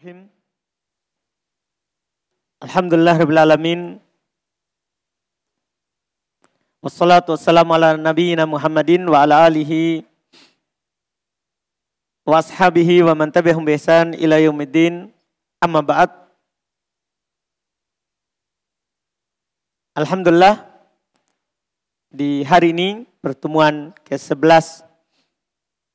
Bismillahirrahmanirrahim. Alhamdulillahirrahmanirrahim. Wassalatu wassalamu ala nabiyyina Muhammadin wa ala alihi wa ashabihi wa man tabi'ahum bi ihsan ila yaumiddin. Amma ba'd. Alhamdulillah, di hari ini pertemuan ke-11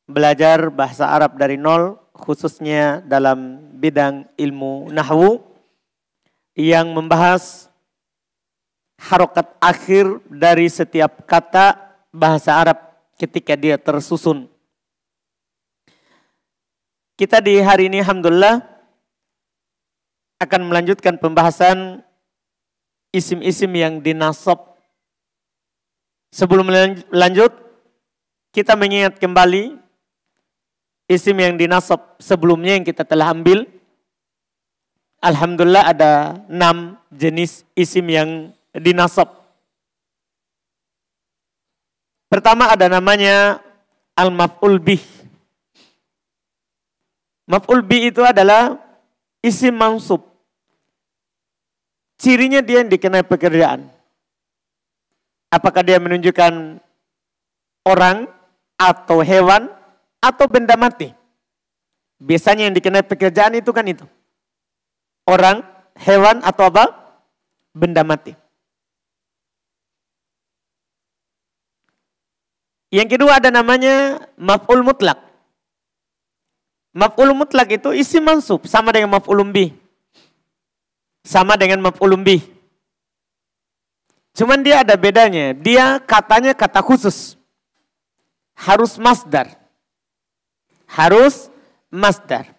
belajar bahasa Arab dari nol, khususnya dalam bidang ilmu nahwu yang membahas harokat akhir dari setiap kata bahasa Arab ketika dia tersusun. Kita di hari ini alhamdulillah akan melanjutkan pembahasan isim-isim yang dinasab. Sebelum lanjut, kita mengingat kembali isim yang dinasab sebelumnya yang kita telah ambil. Alhamdulillah ada 6 jenis isim yang dinasab. Pertama ada namanya al-maf'ul bih. Maf'ul bih itu adalah isim mansub. Cirinya dia yang dikenai pekerjaan. Apakah dia menunjukkan orang atau hewan atau benda mati. Biasanya yang dikenai pekerjaan itu kan itu. Orang, hewan atau apa? Benda mati. Yang kedua ada namanya maf'ul mutlak. Maf'ul mutlak itu isim mansub sama dengan maf'ulun bih. Sama dengan maf'ulun bih. Cuman dia ada bedanya. Dia katanya kata khusus. Harus masdar. Harus masdar.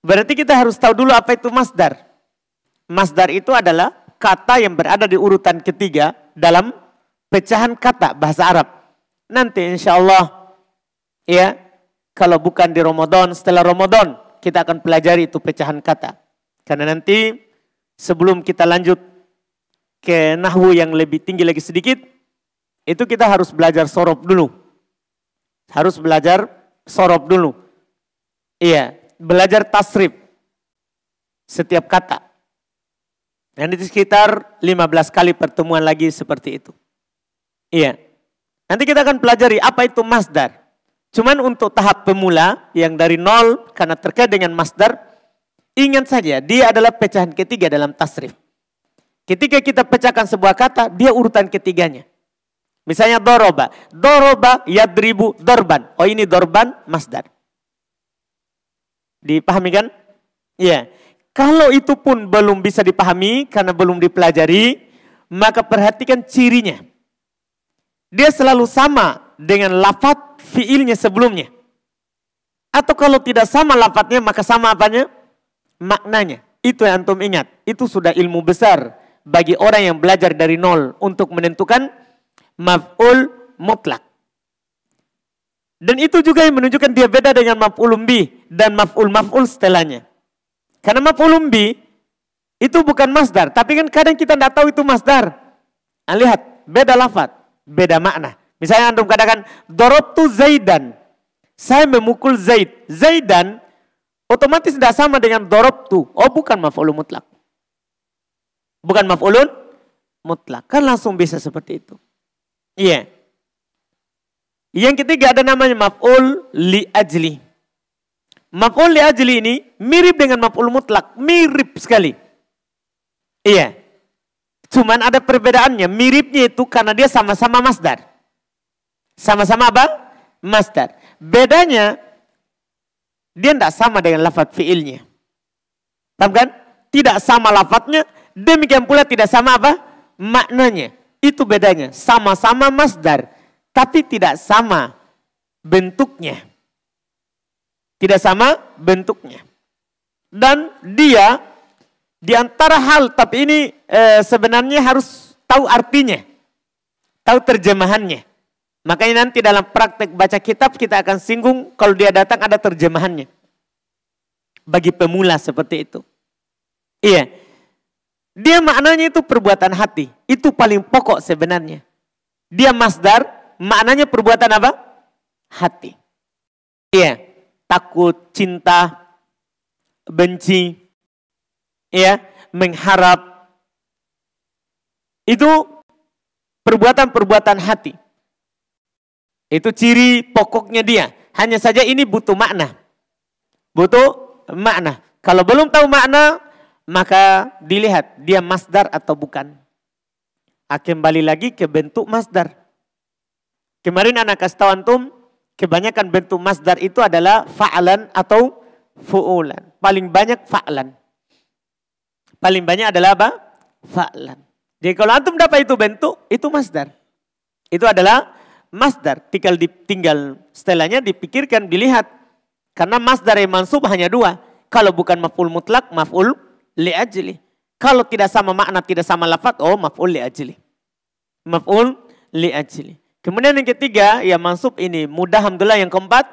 Berarti kita harus tahu dulu apa itu masdar. Masdar itu adalah kata yang berada di urutan ketiga dalam pecahan kata bahasa Arab. Nanti insya Allah ya, kalau bukan di Ramadan, setelah Ramadan kita akan pelajari itu pecahan kata. Karena nanti sebelum kita lanjut ke nahwu yang lebih tinggi lagi sedikit, itu kita harus belajar sorob dulu. Harus belajar sorob dulu. Iya, belajar tasrif setiap kata. Dan itu sekitar 15 kali pertemuan lagi seperti itu. Iya. Nanti kita akan pelajari apa itu masdar. Cuman untuk tahap pemula yang dari nol karena terkait dengan masdar, ingat saja dia adalah pecahan ketiga dalam tasrif. Ketika kita pecahkan sebuah kata, dia urutan ketiganya. Misalnya doroba. Doroba yadribu dorban. Oh ini dorban masdar. Dipahami kan? Iya. Kalau itu pun belum bisa dipahami karena belum dipelajari, maka perhatikan cirinya. Dia selalu sama dengan lafadz fiilnya sebelumnya. Atau kalau tidak sama lafadznya, maka sama apanya? Maknanya. Itu yang antum ingat. Itu sudah ilmu besar bagi orang yang belajar dari nol untuk menentukan maf'ul mutlak. Dan itu juga yang menunjukkan dia beda dengan maf'ulun bih dan maf'ul setelahnya. Karena maf'ulun bih itu bukan masdar, tapi kan kadang kita tidak tahu itu masdar. Nah, lihat, beda lafaz, beda makna. Misalnya antum katakan darabtu Zaidan. Saya memukul Zaid. Zaidan otomatis tidak sama dengan darabtu. Oh, bukan maf'ulun mutlak. Bukan maf'ulun mutlak. Kan langsung bisa seperti itu. Iya. Yang ketiga ada namanya maf'ul li ajli. Maf'ul li ajli ini mirip dengan maf'ul mutlak. Mirip sekali. Iya. Cuman ada perbedaannya. Miripnya itu karena dia sama-sama masdar. Sama-sama apa? Masdar. Bedanya dia tidak sama dengan lafadz fiilnya. Paham kan? Tidak sama lafadznya. Demikian pula tidak sama apa? Maknanya. Itu bedanya. Sama-sama masdar. Tapi tidak sama bentuknya. Tidak sama bentuknya. Dan dia di antara hal, tapi ini sebenarnya harus tahu artinya. Tahu terjemahannya. Makanya nanti dalam praktek baca kitab kita akan singgung kalau dia datang ada terjemahannya. Bagi pemula seperti itu. Iya. Dia maknanya itu perbuatan hati. Itu paling pokok sebenarnya. Dia masdar, maknanya perbuatan apa? Hati. Iya. Takut, cinta, benci, ya, mengharap. Itu perbuatan-perbuatan hati. Itu ciri pokoknya dia. Hanya saja ini butuh makna. Butuh makna. Kalau belum tahu makna, maka dilihat dia masdar atau bukan. Kembali lagi ke bentuk masdar. Kemarin anak kasih tahu antum, kebanyakan bentuk masdar itu adalah fa'alan atau fu'ulan. Paling banyak fa'alan. Paling banyak adalah apa? Fa'alan. Jadi kalau antum dapat itu bentuk, itu masdar. Itu adalah masdar. Tinggal setelahnya dipikirkan, dilihat. Karena masdar yang mansub hanya dua. Kalau bukan maf'ul mutlak, maf'ul li'ajli. Kalau tidak sama makna, tidak sama lafaz, oh maf'ul li'ajli. Maf'ul li'ajli. Kemudian yang ketiga, ya mansub ini mudah, alhamdulillah. Yang keempat,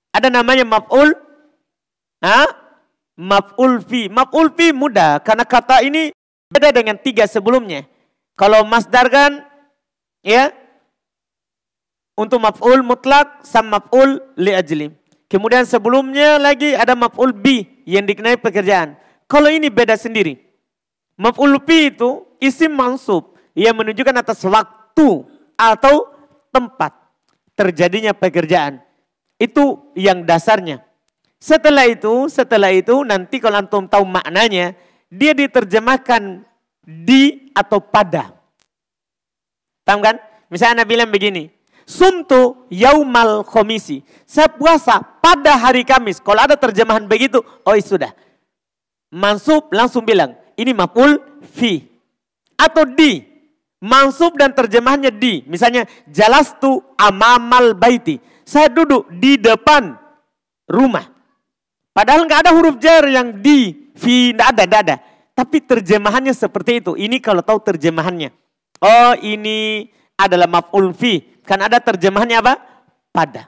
ada namanya maf'ul. Maf'ul fi. Maf'ul fi mudah, karena kata ini beda dengan tiga sebelumnya. Kalau masdar kan, ya, untuk maf'ul mutlak sama maf'ul li'ajli. Kemudian sebelumnya lagi ada maf'ul bi yang dikenai pekerjaan. Kalau ini beda sendiri. Maf'ul bi itu isim mansub yang menunjukkan atas waktu atau tempat terjadinya pekerjaan. Itu yang dasarnya. Setelah itu nanti kalau antum tahu maknanya, dia diterjemahkan di atau pada. Paham kan? Misalnya Anda bilang begini, sumtu yaumal khomisi. Saya puasa pada hari Kamis. Kalau ada terjemahan begitu, oh sudah. Mansub langsung bilang, ini maf'ul fi. Atau di. Mansub dan terjemahannya di. Misalnya, jalastu amamal baiti. Saya duduk di depan rumah. Padahal nggak ada huruf jar yang di, fi, nggak ada. Tapi terjemahannya seperti itu. Ini kalau tahu terjemahannya. Oh ini adalah maf'ul fi. Kan ada terjemahannya apa? Pada.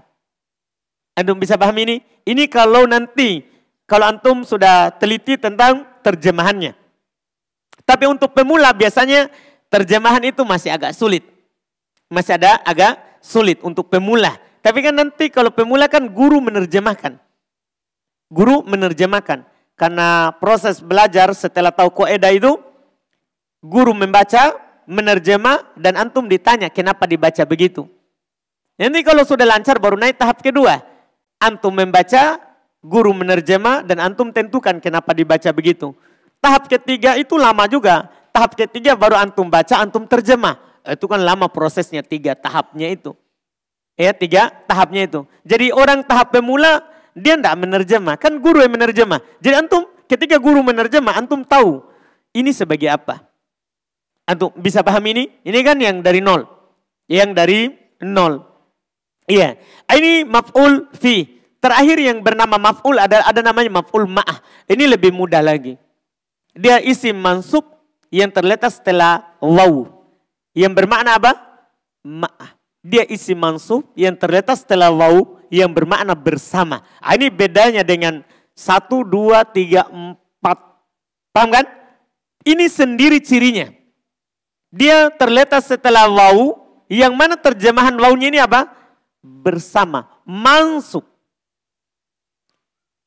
Antum bisa paham ini? Ini kalau nanti, kalau antum sudah teliti tentang terjemahannya. Tapi untuk pemula biasanya terjemahan itu masih agak sulit. Masih ada agak sulit untuk pemula. Tapi kan nanti kalau pemula kan guru menerjemahkan. Guru menerjemahkan. Karena proses belajar setelah tahu kaidah itu, guru membaca, menerjemah, dan antum ditanya kenapa dibaca begitu. Nanti kalau sudah lancar baru naik tahap kedua. Antum membaca, guru menerjemah, dan antum tentukan kenapa dibaca begitu. Tahap ketiga itu lama juga. Tahap ketiga baru antum baca, antum terjemah. Itu kan lama prosesnya, 3 tahapnya itu. Ya 3 tahapnya itu. Jadi orang tahap pemula, dia tidak menerjemah. Kan guru yang menerjemah. Jadi antum ketika guru menerjemah, antum tahu ini sebagai apa. Antum bisa paham ini? Ini kan yang dari nol. Yang dari nol. Iya. Ini maf'ul fi. Terakhir yang bernama maf'ul ada namanya maf'ul ma'ah. Ini lebih mudah lagi. Dia isim mansub yang terletak setelah waw. Yang bermakna apa? Ma'ah. Dia isim mansub yang terletak setelah waw yang bermakna bersama. Ini bedanya dengan 1, 2, 3, 4. Paham kan? Ini sendiri cirinya. Dia terletak setelah waw, yang mana terjemahan wawnya ini apa? Bersama, mansub.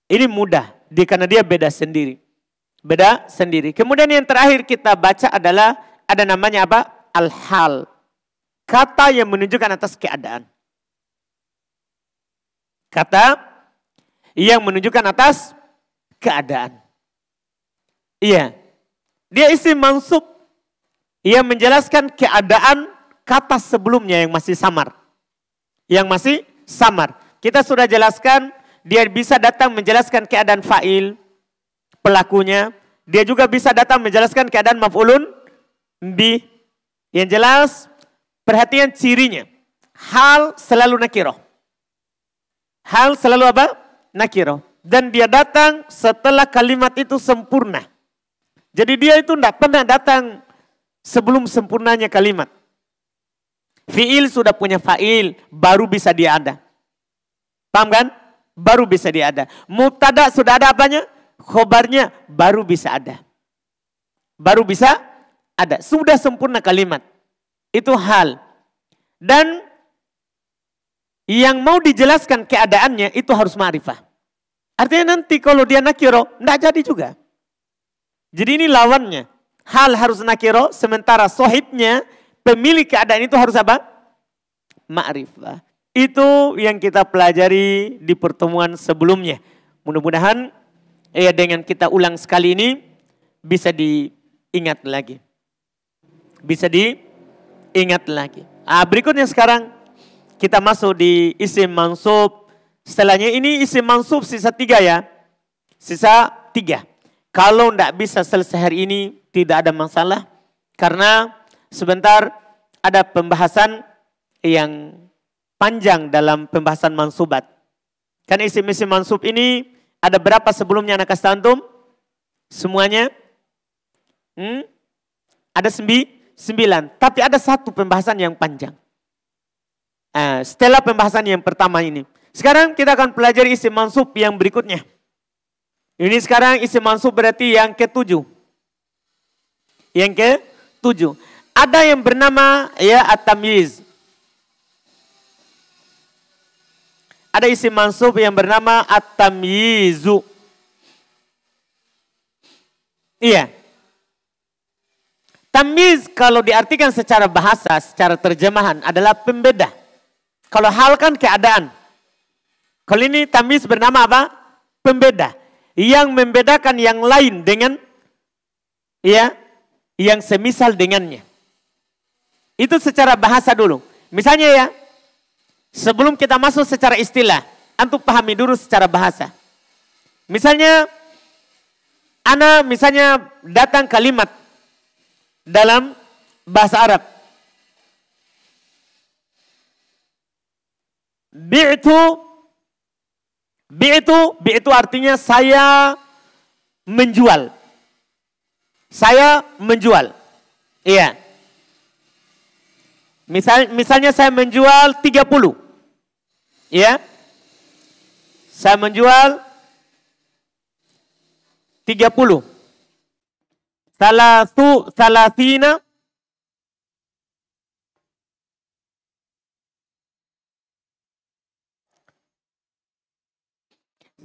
Ini mudah, karena dia beda sendiri. Beda sendiri. Kemudian yang terakhir kita baca adalah, ada namanya apa? Al-hal. Kata yang menunjukkan atas keadaan. Kata yang menunjukkan atas keadaan. Iya. Dia isim mansub yang menjelaskan keadaan kata sebelumnya yang masih samar. Yang masih samar. Kita sudah jelaskan, dia bisa datang menjelaskan keadaan fa'il, pelakunya. Dia juga bisa datang menjelaskan keadaan maf'ulun bi. Yang jelas, perhatian cirinya. Hal selalu nakiroh. Hal selalu apa? Nakiroh. Dan dia datang setelah kalimat itu sempurna. Jadi dia itu tidak pernah datang sebelum sempurnanya kalimat. Fi'il sudah punya fa'il, baru bisa dia ada. Paham kan? Baru bisa dia ada. Mubtada sudah ada apanya? Khobarnya baru bisa ada. Baru bisa ada. Sudah sempurna kalimat. Itu hal. Dan yang mau dijelaskan keadaannya itu harus ma'rifah. Artinya nanti kalau dia nakiro, tidak jadi juga. Jadi ini lawannya. Hal harus nakiro, sementara sohibnya, pemilik keadaan itu harus apa? Ma'rifah. Itu yang kita pelajari di pertemuan sebelumnya. Mudah-mudahan dengan kita ulang sekali ini bisa diingat lagi. Bisa diingat lagi. Berikutnya sekarang kita masuk di isim mansub. Setelahnya ini isim mansub sisa 3 ya. Sisa 3. Kalau tidak bisa selesai hari ini tidak ada masalah. Karena sebentar ada pembahasan yang panjang dalam pembahasan mansubat. Kan isim-isim mansub ini ada berapa sebelumnya anak kasih antum? Semuanya? Ada 9. Tapi ada satu pembahasan yang panjang. Setelah pembahasan yang pertama ini. Sekarang kita akan pelajari isim mansub yang berikutnya. Ini sekarang isim mansub berarti yang ke-7. Yang ke-7. Ada yang bernama at-tamyiz. Ada isim mansub yang bernama at-tamyizu. Iya. Tamyiz kalau diartikan secara bahasa, secara terjemahan adalah pembeda. Kalau hal kan keadaan. Kalau ini tamyiz bernama apa? Pembeda. Yang membedakan yang lain dengan yang semisal dengannya. Itu secara bahasa dulu. Misalnya ya, sebelum kita masuk secara istilah, antum pahami dulu secara bahasa. Misalnya, ana misalnya datang kalimat dalam bahasa Arab. Bi'tu artinya saya menjual. Saya menjual. Iya. Misalnya saya menjual 30. Ya. Saya menjual 30. Salasina.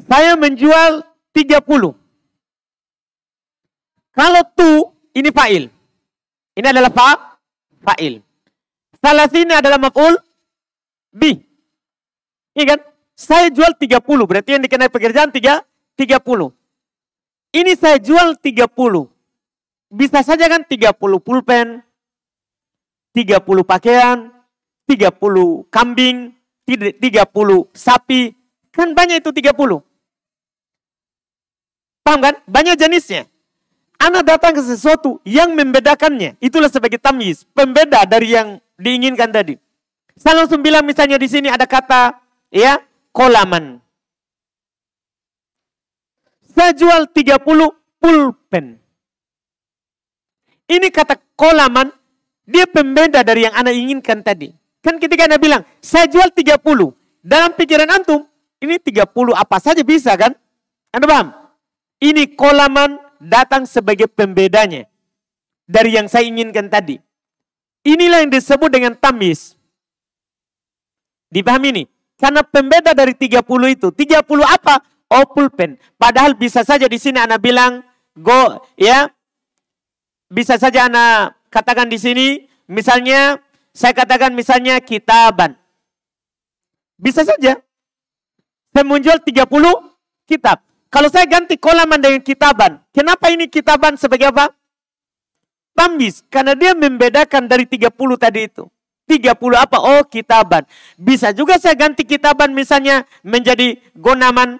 Saya menjual 30. Kalau ini fa'il. Ini adalah fa'il. Salasina adalah maf'ul bi. Iya kan? Saya jual 30. Berarti yang dikenai pekerjaan 30. Ini saya jual 30. Bisa saja kan 30 pulpen, 30 pakaian, 30 kambing, 30 sapi. Kan banyak itu 30. Paham kan? Banyak jenisnya. Ana datang ke sesuatu yang membedakannya. Itulah sebagai tamyiz. Pembeda dari yang diinginkan tadi. Saya langsung bilang misalnya di sini ada kata kolaman. Saya jual 30 pulpen. Ini kata kolaman, dia pembeda dari yang Anda inginkan tadi. Kan ketika Anda bilang, saya jual 30. Dalam pikiran antum, ini 30 apa saja bisa kan? Anda paham? Ini kolaman datang sebagai pembedanya. Dari yang saya inginkan tadi. Inilah yang disebut dengan tamyiz. Dipahami ini? Karena pembeda dari 30 itu. 30 apa? Oh, pulpen. Padahal bisa saja di sini Anda bilang, bisa saja Anda katakan di sini, misalnya, saya katakan misalnya kitaban. Bisa saja. Saya menjual 30 kitab. Kalau saya ganti kolaman dengan kitaban, kenapa ini kitaban sebagai apa? Tamyiz. Karena dia membedakan dari 30 tadi itu. 30 apa? Oh, kitaban. Bisa juga saya ganti kitaban misalnya menjadi gonaman.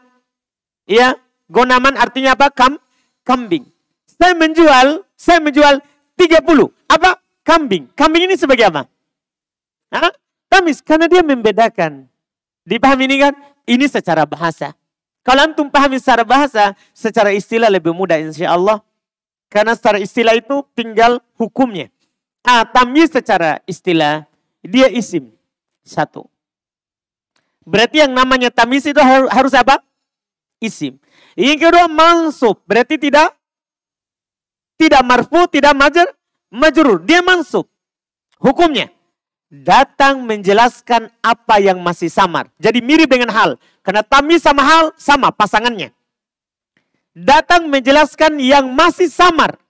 Ya, gonaman artinya apa? Kambing. Saya menjual 30. Apa? Kambing. Kambing ini sebagai apa? Tamyiz. Karena dia membedakan. Dipahami ini kan? Ini secara bahasa. Kalau antum pahami secara bahasa, secara istilah lebih mudah insya Allah. Karena secara istilah itu tinggal hukumnya. Tamyiz secara istilah, dia isim. 1. Berarti yang namanya tamyiz itu harus apa? Isim. Yang kedua mansub. Berarti tidak marfu, tidak majrur. Dia mansub. Hukumnya. Datang menjelaskan apa yang masih samar. Jadi mirip dengan hal. Karena tamyiz sama hal sama pasangannya. Datang menjelaskan yang masih samar.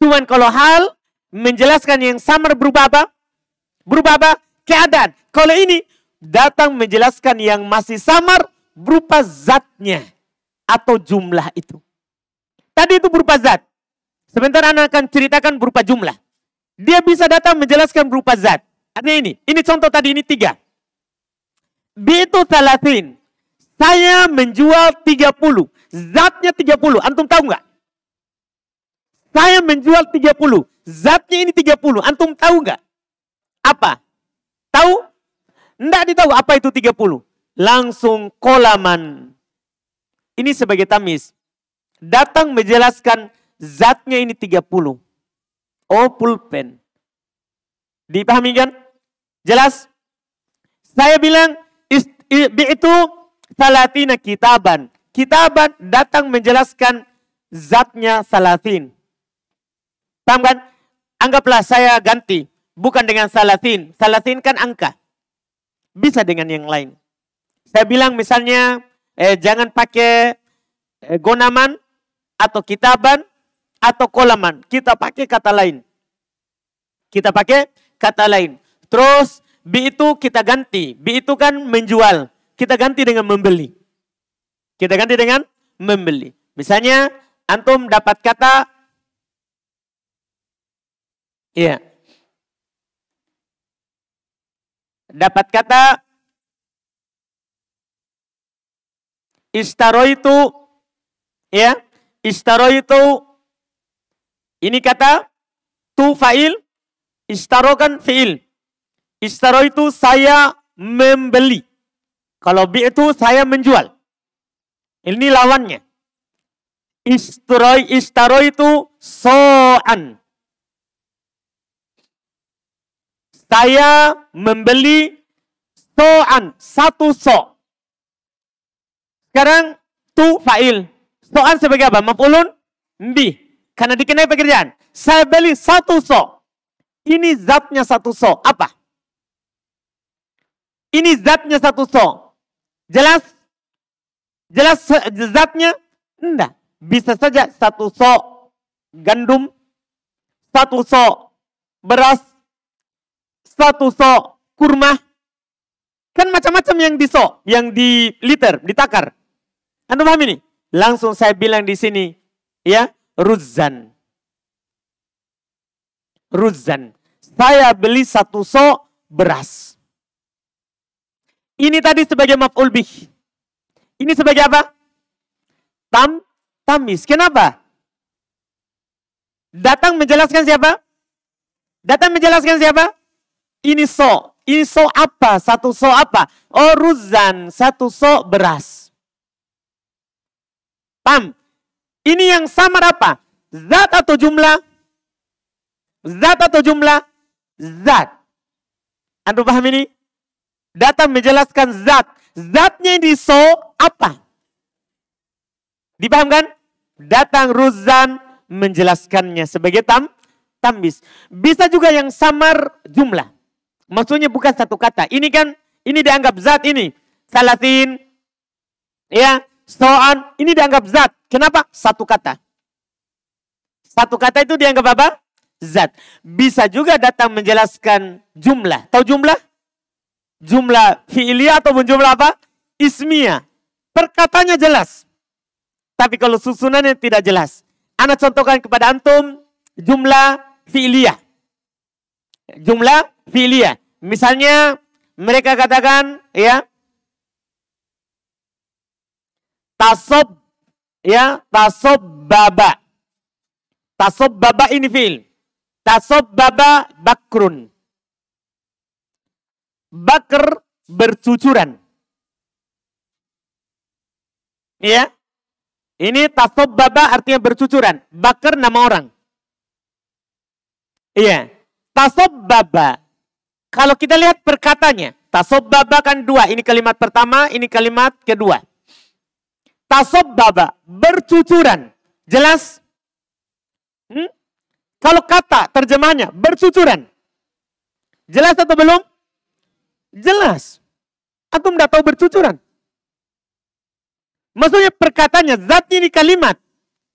Cuman kalau hal menjelaskan yang samar berubah apa? Berubah apa? Keadaan. Kalau ini datang menjelaskan yang masih samar berupa zatnya atau jumlah itu. Tadi itu berupa zat. Sebentar anak akan ceritakan berupa jumlah. Dia bisa datang menjelaskan berupa zat. Artinya ini contoh tadi ini 3. Bi'tu 30. Saya menjual 30. Zatnya 30. Antum tahu nggak? Saya menjual 30. Zatnya ini 30. Antum tahu nggak? Apa? Tahu? Nggak ditahu apa itu 30. Langsung kolaman. Ini sebagai tamyiz. Datang menjelaskan zatnya ini 30. Oh, pulpen. Dipahami kan? Jelas? Saya bilang itu 30 kitaban. Kitaban datang menjelaskan zatnya 30. Paham kan? Anggaplah saya ganti. Bukan dengan 30. 30 kan angka. Bisa dengan yang lain. Saya bilang misalnya jangan pakai gonaman atau kitaban atau kolaman. Kita pakai kata lain. Kita pakai kata lain. Terus bi itu kita ganti. Bi itu kan menjual. Kita ganti dengan membeli. Kita ganti dengan membeli. Misalnya antum dapat kata dapat kata istaroitu istaroitu ini kata tu fa'il, istaro kan fi'il. Istaroitu saya membeli. Kalau bi itu saya menjual. Ini lawannya. Istaroitu so'an. Saya membeli so'an, 1 so'. Sekarang tu fa'il. So'an sebagai apa? Maf'ulun bi. Karena dikenai pekerjaan. Saya beli 1 so'. Ini zatnya 1 so'. Apa? Ini zatnya 1 so'. Jelas? Jelas zatnya? Enggak. Bisa saja 1 so' gandum, 1 so' beras, 1 so' kurma. Kan macam-macam yang di so', yang di liter, ditakar. Anda paham ini? Langsung saya bilang di sini, ruzzan. Ruzzan. Saya beli 1 so' beras. Ini tadi sebagai maf'ul bih. Ini sebagai apa? Tamyiz. Kenapa? Datang menjelaskan siapa? Datang menjelaskan siapa? Ini so. Ini so apa? 1 so apa? Oh, ruzzan. 1 so beras. Paham? Ini yang samar apa? Zat atau jumlah? Zat atau jumlah? Zat. Anda paham ini? Datang menjelaskan zat. Zatnya di so apa? Dipahamkan? Datang ruzzan menjelaskannya sebagai tamyiz. Bisa juga yang samar jumlah. Maksudnya bukan 1 kata. Ini kan, ini dianggap zat ini. Salatin, so'an, ini dianggap zat. Kenapa? 1 kata. 1 kata itu dianggap apa? Zat. Bisa juga datang menjelaskan jumlah. Tahu jumlah? Jumlah fi'iliyah ataupun jumlah apa? Ismiyah. Perkataannya jelas. Tapi kalau susunannya tidak jelas. Ana contohkan kepada antum jumlah fi'iliyah. Jumlah fi'iliyah. Misalnya mereka katakan tasobbaba. Tasobbaba ini fi'il. Tasobbaba bakrun. Bakr bercucuran. Ini tasobbaba artinya bercucuran. Bakr nama orang. Tasobbaba. Kalau kita lihat perkatanya. Tasobbaba kan 2. Ini kalimat pertama, ini kalimat kedua. Tasobbaba. Bercucuran. Jelas? Kalau kata terjemahnya bercucuran. Jelas atau belum? Jelas. Antum tidak tahu bercucuran. Maksudnya perkataannya, zatnya ini kalimat.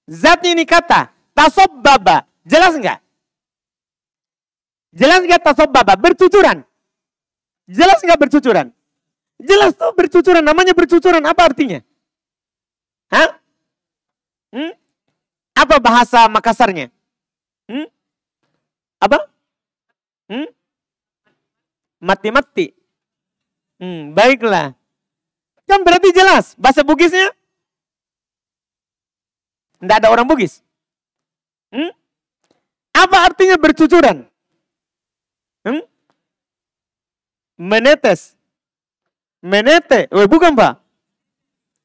Zatnya ini kata. Tasobbaba. Jelas enggak? Jelas enggak tasobbaba? Bercucuran. Jelas enggak bercucuran? Jelas tuh bercucuran. Namanya bercucuran. Apa artinya? Hah? Apa bahasa Makassarnya? Apa? Mati-mati. Baiklah. Kan berarti jelas. Bahasa Bugisnya? Tidak ada orang Bugis. Apa artinya bercucuran? Menetes. Menete. Bukan Pak.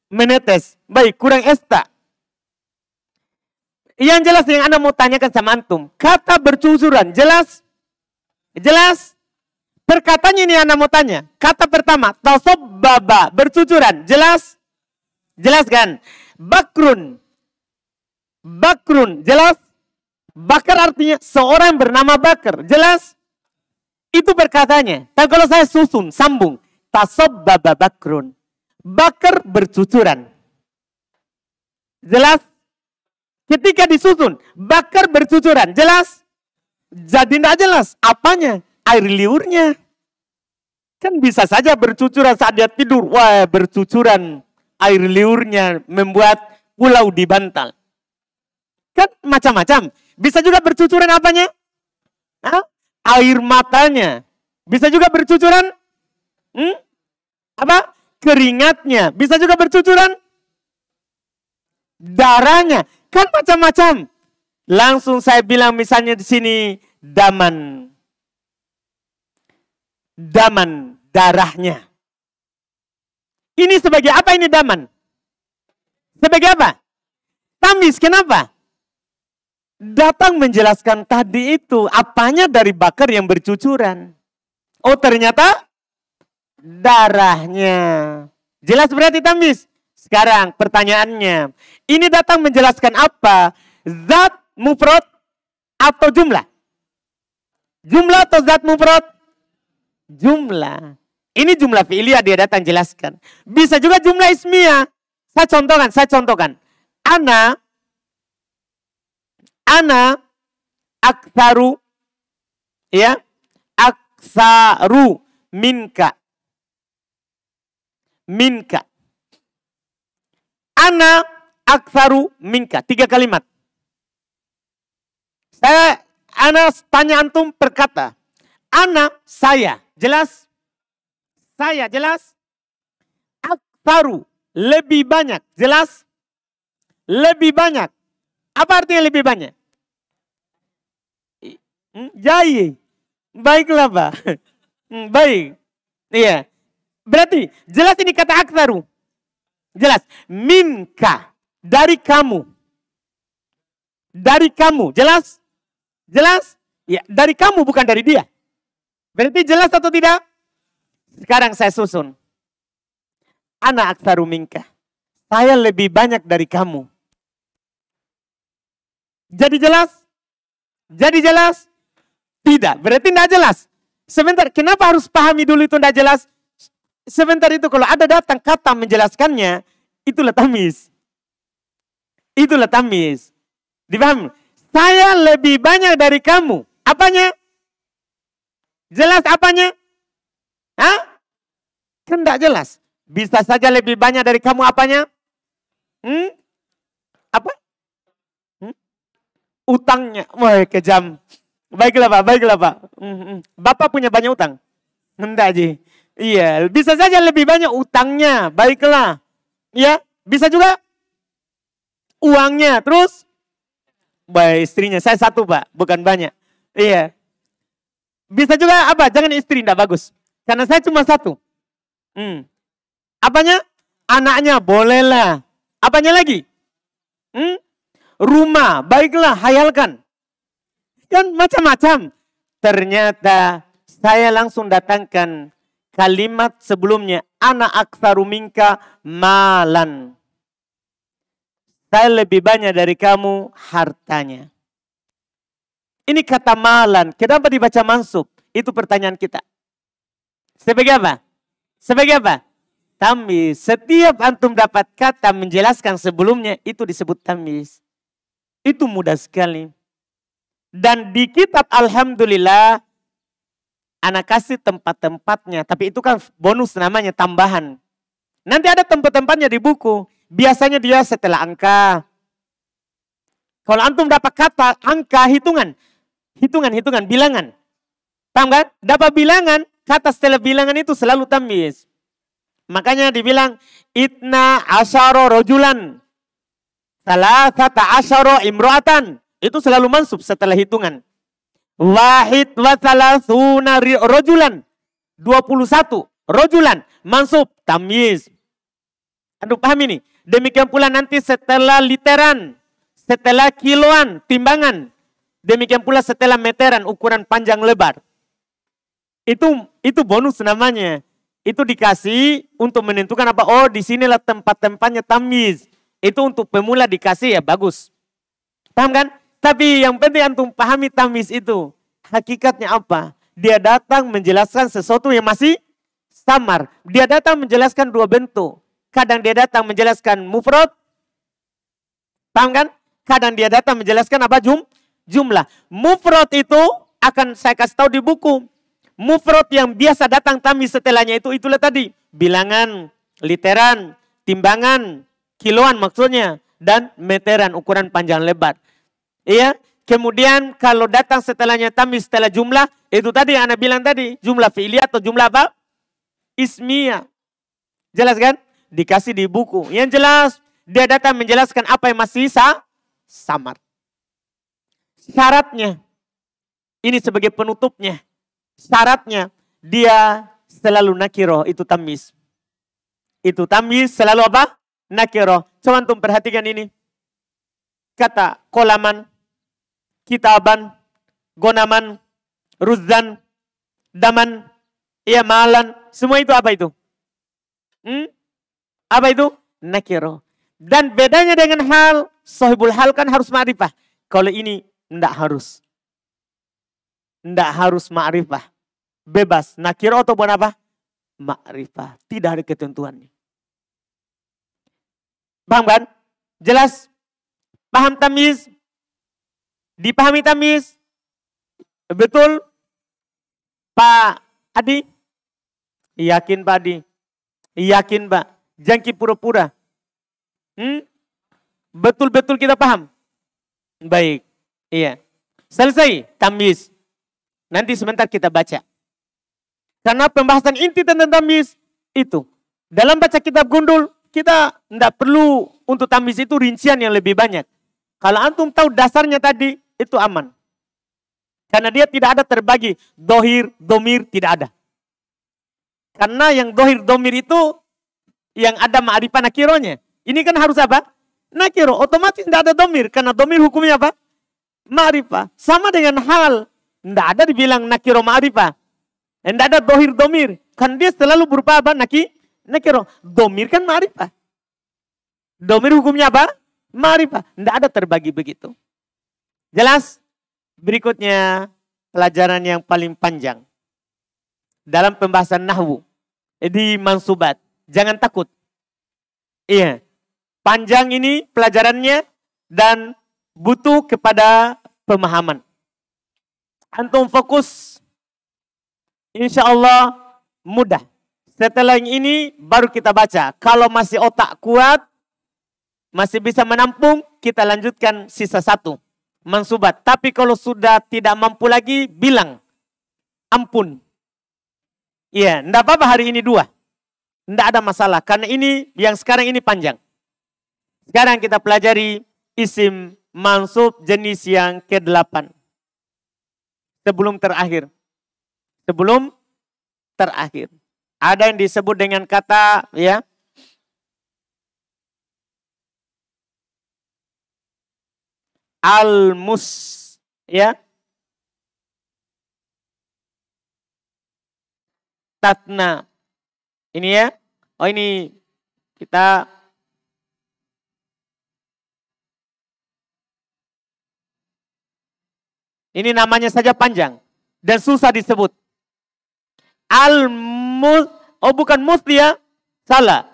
Menetes. Baik, kurang esta. Yang jelas yang Anda mau tanyakan sama antum. Kata bercucuran. Jelas? Jelas? Perkataannya ini Anda mau tanya. Kata pertama. Tasobbaba. Bercucuran. Jelas? Jelas kan? Bakrun. Bakrun. Jelas? Bakar artinya seorang bernama Bakar. Jelas? Itu perkataannya. Tapi kalau saya susun, sambung. Tasobbaba bakrun. Bakar bercucuran. Jelas? Ketika disusun, bakar bercucuran. Jelas? Jadi tidak jelas. Apanya? Air liurnya. Kan bisa saja bercucuran saat dia tidur. Wah, bercucuran air liurnya membuat pulau di bantal. Kan macam-macam. Bisa juga bercucuran apanya? Air matanya. Bisa juga bercucuran? Apa? Keringatnya. Bisa juga bercucuran? Darahnya. Kan macam-macam. Langsung saya bilang misalnya di sini daman. Daman darahnya. Ini sebagai apa ini daman? Sebagai apa? Tamis, kenapa? Datang menjelaskan tadi itu apanya dari bakar yang bercucuran. Oh ternyata darahnya. Jelas berarti tamis. Sekarang pertanyaannya. Ini datang menjelaskan apa? Zat mufrad atau jumlah? Jumlah atau zat mufrad? Jumlah. Ini jumlah fi'liyah dia datang jelaskan. Bisa juga jumlah ismiyah. Saya contohkan. Ana aktsaru, ya, aktsaru minka. Ana aktsaru minka. 3 kalimat. Ana tanya antum berkata. Ana, saya. Jelas? Saya, jelas? Aktsaru, lebih banyak. Jelas? Lebih banyak. Apa artinya lebih banyak? Jai. Baiklah, Pak. Baik. Iya. Berarti jelas ini kata aktsaru. Jelas. Minka. Dari kamu. Dari kamu. Jelas? Jelas? Ya, dari kamu bukan dari dia. Berarti jelas atau tidak? Sekarang saya susun. Ana aktsaru minka. Saya lebih banyak dari kamu. Jadi jelas? Jadi jelas? Tidak. Berarti tidak jelas. Sebentar, kenapa harus pahami dulu itu tidak jelas? Sebentar itu kalau ada datang kata menjelaskannya, itulah tamis. Itulah tamis. Dipahami? Saya lebih banyak dari kamu. Apanya? Jelas apanya? Kan tidak jelas. Bisa saja lebih banyak dari kamu apanya? Apa? Utangnya. Wah, kejam. Baiklah Pak. Bapak punya banyak utang? Enggak, Ji. Iya, bisa saja lebih banyak utangnya. Baiklah. Ya, bisa juga uangnya. Terus? Baik, istrinya. Saya 1, Pak. Bukan banyak. Iya. Bisa juga apa? Jangan istri, enggak bagus. Karena saya cuma 1. Apanya? Anaknya, bolehlah. Apanya lagi? Rumah, baiklah, hayalkan. Kan macam-macam. Ternyata saya langsung datangkan kalimat sebelumnya. Ana aktsaru minka malan. Saya lebih banyak dari kamu hartanya. Ini kata malan. Kenapa dibaca mansub? Itu pertanyaan kita. Sebagai apa? Sebagai apa? Tamyiz. Setiap antum dapat kata menjelaskan sebelumnya, itu disebut tamyiz. Itu mudah sekali. Dan di kitab Alhamdulillah, anak kasih tempat-tempatnya. Tapi itu kan bonus namanya, tambahan. Nanti ada tempat-tempatnya di buku. Biasanya dia setelah angka. Kalau antum dapat kata angka, hitungan. Hitungan, bilangan. Paham kan? Dapat bilangan, kata setelah bilangan itu selalu tamyiz. Makanya dibilang, itna asyara rojulan. Salasata asyara imro'atan. Itu selalu mansub setelah hitungan. Wahid wa salasuna rojulan. 21 rojulan. Mansub, tamyiz. Aduh paham ini? Demikian pula nanti setelah literan. Setelah kiloan, timbangan. Demikian pula setelah meteran, ukuran panjang lebar. Itu bonus namanya. Itu dikasih untuk menentukan apa? Oh, disinilah tempat-tempatnya tamyiz. Itu untuk pemula dikasih ya bagus. Paham kan? Tapi yang penting antum pahami tamyiz itu. Hakikatnya apa? Dia datang menjelaskan sesuatu yang masih samar. Dia datang menjelaskan dua bentuk. Kadang dia datang menjelaskan mufrad. Paham kan? Kadang dia datang menjelaskan apa? Jumlah. Mufrad itu akan saya kasih tahu di buku. Mufrad yang biasa datang tamyiz setelahnya itulah tadi. Bilangan, literan, timbangan, kiloan maksudnya. Dan meteran, ukuran panjang lebar. Iya. Kemudian kalau datang setelahnya tamyiz setelah jumlah. Itu tadi yang Anda bilang tadi. Jumlah fi'liyah atau jumlah apa? Ismiyah. Jelas kan? Dikasih di buku. Yang jelas dia datang menjelaskan apa yang masih samar. Syaratnya. Ini sebagai penutupnya. Syaratnya dia selalu nakiro, itu tamyiz. Itu tamyiz selalu apa? Nakiro. Coba antum perhatikan ini. Kata kolaman, kitaban, gonaman, ruzzan, daman, malan. Semua itu apa itu? Apa itu? Nakiro. Dan bedanya dengan hal, sahibul hal kan harus ma'rifah. Kalau ini tidak harus. Tidak harus ma'rifah. Bebas. Nakiro atau bukan apa? Ma'rifah. Tidak ada ketentuannya. Paham kan? Jelas? Paham tamyiz? Dipahami tamyiz? Betul? Pak Adi? Yakin Pak Adi? Yakin Pak? Jangki pura-pura? Betul-betul kita paham? Baik. Iya. Selesai tamyiz. Nanti sebentar kita baca. Karena pembahasan inti tentang tamyiz itu. Dalam baca kitab Gundul, kita tidak perlu untuk tamyiz itu rincian yang lebih banyak. Kalau antum tahu dasarnya tadi, itu aman. Karena dia tidak ada terbagi. Dohir, domir, tidak ada. Karena yang dohir, domir itu yang ada ma'rifah nakironya. Ini kan harus apa? Nakiro. Otomatis tidak ada domir. Karena domir hukumnya apa? Ma'rifah. Sama dengan hal. Tidak ada dibilang nakiro ma'rifah. Tidak ada dohir, domir. Kan dia selalu berupa apa? Nakiro. Domir kan ma'rifah. Domir hukumnya apa? Ma'rifah. Tidak ada terbagi begitu. Jelas? Berikutnya pelajaran yang paling panjang. Dalam pembahasan nahwu. Di mansubat. Jangan takut. Iya. Panjang ini pelajarannya dan butuh kepada pemahaman. Antum fokus. Insya Allah mudah. Setelah yang ini baru kita baca. Kalau masih otak kuat, masih bisa menampung, kita lanjutkan sisa satu. Mansubat. Tapi kalau sudah tidak mampu lagi, bilang. Ampun. Iya, enggak apa-apa hari ini 2. Enggak ada masalah. Karena ini, yang sekarang ini panjang. Sekarang kita pelajari isim mansub jenis yang ke-8. Sebelum terakhir. Sebelum terakhir. Ada yang disebut dengan kata, ya. Al-mus, ya. Tatna. Ini ya. Oh ini kita ini namanya saja panjang dan susah disebut. Al-mus, oh bukan mus ya. Salah.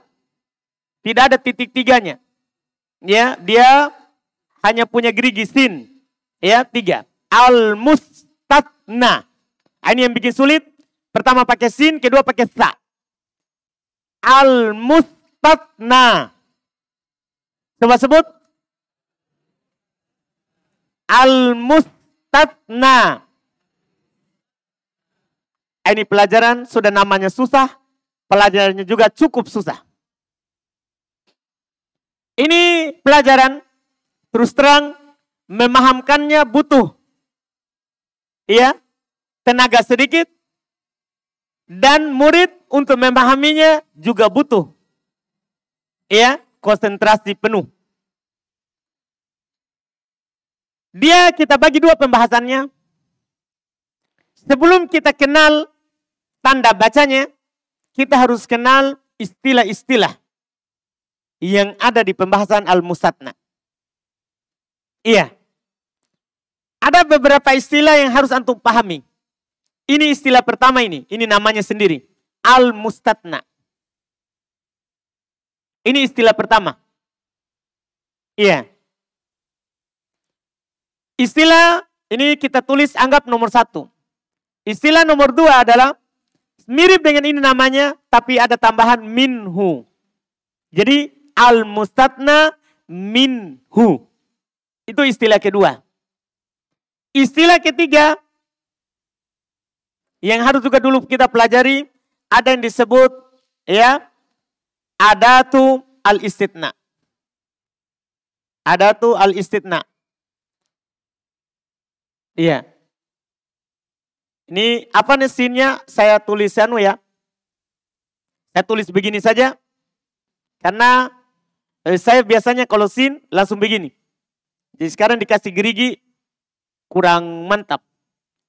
Tidak ada titik tiganya. Ya, dia hanya punya gerigi sin. Ya, 3. Al-mustatna. Ini yang bikin sulit. Pertama pakai sin, kedua pakai sa. Al-mustatna. Coba sebut. Al-mustatna. Ini pelajaran sudah namanya susah. Pelajarannya juga cukup susah. Ini pelajaran terus terang memahamkannya butuh tenaga sedikit dan murid untuk memahaminya juga butuh konsentrasi penuh. Kita bagi dua pembahasannya. Sebelum kita kenal tanda bacanya, kita harus kenal istilah-istilah yang ada di pembahasan al-mustatna. Ada beberapa istilah yang harus antum pahami. Ini istilah pertama ini namanya sendiri. Al-mustatna. Ini istilah pertama. Istilah ini kita tulis anggap nomor 1. Istilah nomor 2 adalah mirip dengan ini namanya, tapi ada tambahan minhu. Jadi al-mustatna minhu. Itu istilah kedua. Istilah ketiga yang harus juga dulu kita pelajari, ada yang disebut adatu al-istitna. Adatu al-istitna. Ini apa nih sinnya? Saya tulisan Saya tulis begini saja. Karena saya biasanya kalau sin langsung begini. Jadi sekarang dikasih gerigi kurang mantap.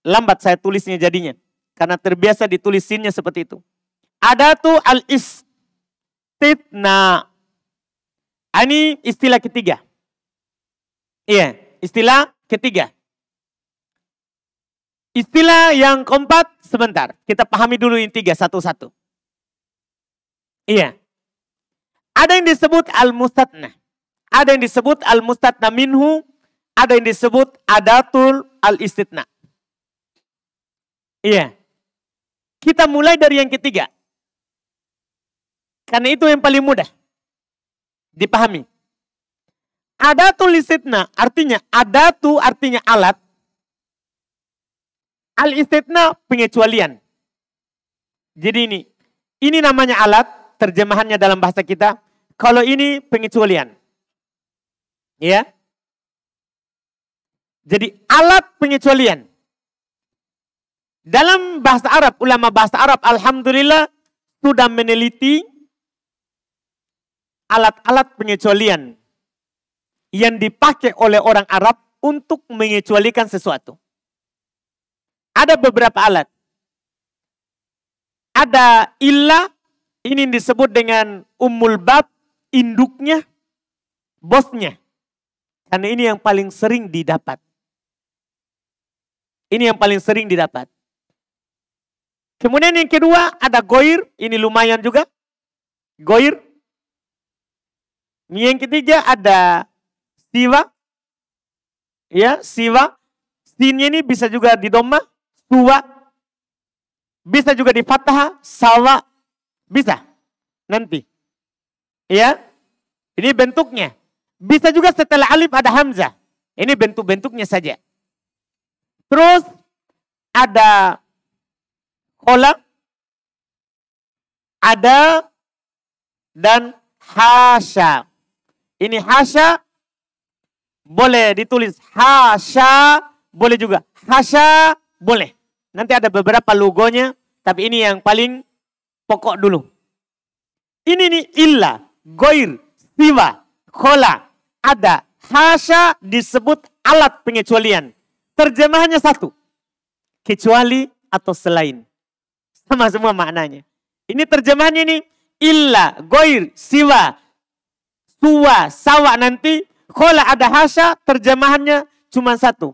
Lambat saya tulisnya jadinya. Karena terbiasa ditulis sinnya seperti itu. Adatu al-istitna. Ini istilah ketiga. Istilah ketiga. Istilah yang keempat, sebentar. Kita pahami dulu yang 3 satu-satu. Ada yang disebut al-mustatna. Ada yang disebut al-mustatna minhu. Ada yang disebut adatul al-istitna. Kita mulai dari yang ketiga. Karena itu yang paling mudah dipahami. Adatul istitna artinya, adatu artinya alat. Al-istitna pengecualian. Jadi ini namanya alat, terjemahannya dalam bahasa kita. Kalau ini pengecualian. Jadi alat pengecualian. Dalam bahasa Arab, ulama bahasa Arab alhamdulillah sudah meneliti alat-alat pengecualian yang dipakai oleh orang Arab untuk mengecualikan sesuatu. Ada beberapa alat. Ada illah, ini disebut dengan ummul bab, induknya, bosnya. Karena ini yang paling sering didapat. Ini yang paling sering didapat. Kemudian yang kedua ada goir, ini lumayan juga. Goir. Yang ketiga ada siwa. Siwa. Sinnya ini bisa juga di dhamma, suwa. Bisa juga di fathah, sawa. Bisa. Nanti. Ini bentuknya. Bisa juga setelah alif ada hamzah. Ini bentuk-bentuknya saja. Terus ada khola, ada dan hasya. Ini hasya boleh ditulis hasya, boleh juga hasya, boleh. Nanti ada beberapa logonya, tapi ini yang paling pokok dulu. Ini nih illa, goir, siwa, khola, ada, hasya disebut alat pengecualian. Terjemahannya satu. Kecuali atau selain. Sama semua maknanya. Ini terjemahannya ini illa, goir, siwa, suwa, sawa nanti. Khola ada hasya, terjemahannya cuma satu.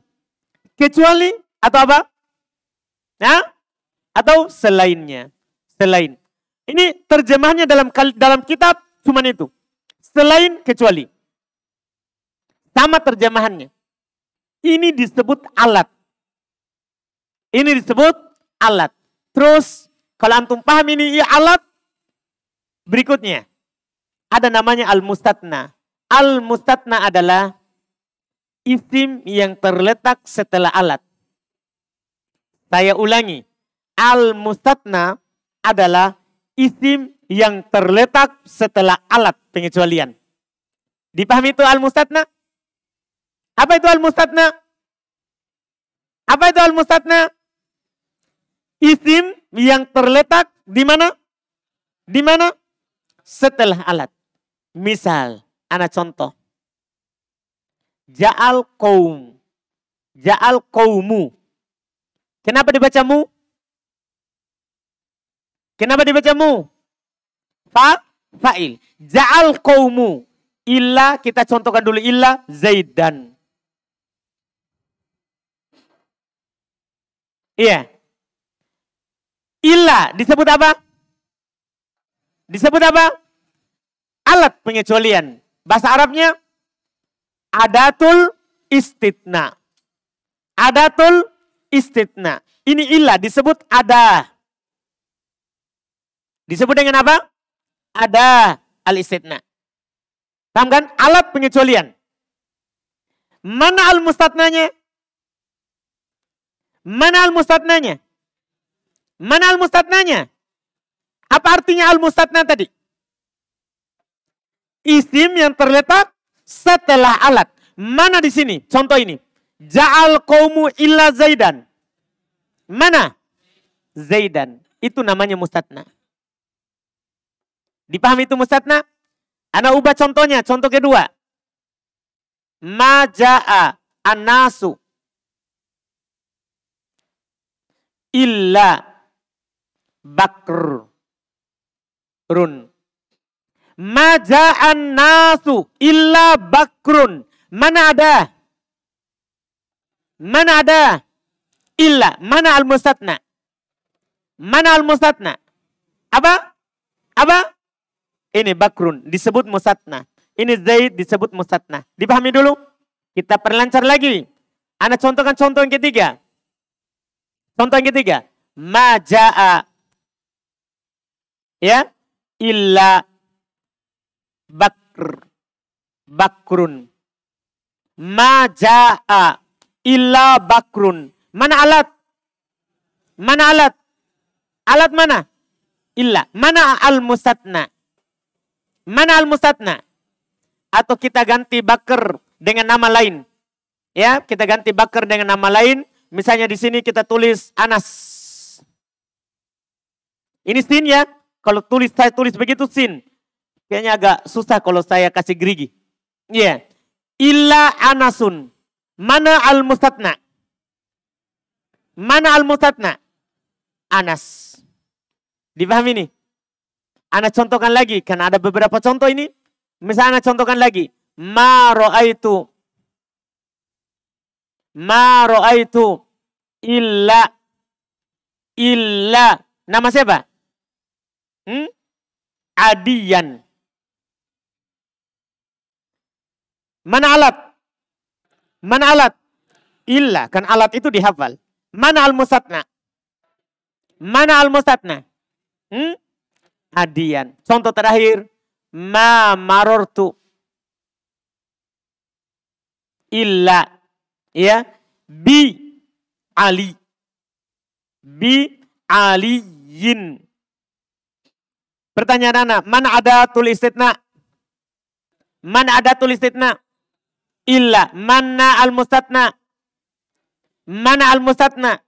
Kecuali atau apa? Atau selainnya. Selain. Ini terjemahannya dalam kitab cuman itu. Selain kecuali. Sama terjemahannya. Ini disebut alat. Ini disebut alat. Terus kalau antum paham ini alat, berikutnya ada namanya al-mustatna. Al-mustatna adalah isim yang terletak setelah alat. Saya ulangi. Al-mustatna adalah isim yang terletak setelah alat pengecualian. Dipahami itu al-mustatna? Apa itu al-mustatna? Apa itu al-mustatna? Isim yang terletak di mana? Di mana? Setelah alat. Misal, anak contoh. Ja'al qaum. Ja'al qaumu. Kenapa dibaca mu? Kenapa dibaca mu? Fa'il. Ja'al qaumu. Illa, kita contohkan dulu illa Zaidan. Iya. Illa disebut apa? Disebut apa? Alat pengecualian. Bahasa Arabnya adatul istitna. Adatul istitna. Ini illa disebut ada. Disebut dengan apa? Ada al-istitna. Paham kan? Alat pengecualian. Mana al-mustatnanya? Mana al-mustatnanya? Mana al-mustatnanya? Apa artinya al-mustatna tadi? Isim yang terletak setelah alat. Mana di sini? Contoh ini. Ja'al qaumu illa Zaidan. Mana? Zaidan. Itu namanya mustatna. Dipahami itu mustatna? Ana ubah contohnya. Contoh kedua. Ma ja'a an-nasu illa bakrun. Ma ja'an nasu illa bakrun. Mana ada? Mana ada? Illa. Mana al-mustatna? Mana al-mustatna? Apa? Apa? Ini bakrun. Disebut mustatna. Ini Zaid disebut mustatna. Dipahami dulu? Kita perlancar lagi. Ana contohkan contoh yang ketiga. Contoh yang ketiga. Ma ja'a. Ya. Illa bakrun. Ma ja'a illa bakrun. Mana alat? Mana alat? Alat mana? Illa. Mana al-mustatna? Mana al-mustatna? Atau kita ganti bakr dengan nama lain. Ya, kita ganti bakr dengan nama lain. Misalnya di sini kita tulis Anas. Ini sin ya. Kalau saya tulis begitu sin. Kayaknya agak susah kalau saya kasih gerigi. Iya. Yeah. Illa anasun. Mana al-mustatna? Mana al-mustatna? Anas. Dipahami nih? Ana contohkan lagi. Karena ada beberapa contoh ini. Misalnya ana contohkan lagi. Ma ro'aitu illa. Nama siapa? Adiyan. Mana alat? Mana alat? Illa. Kan alat itu dihafal. Mana al-mustatna? Mana al-mustatna? Adiyan. Contoh terakhir. Ma marortu. Illa. Ya. Bi Ali. Bi aliyin. Pertanyaan anak. Mana ada tulis istitna? Mana ada tulis istitna? Illa. Mana al-mustatna? Mana al-mustatna?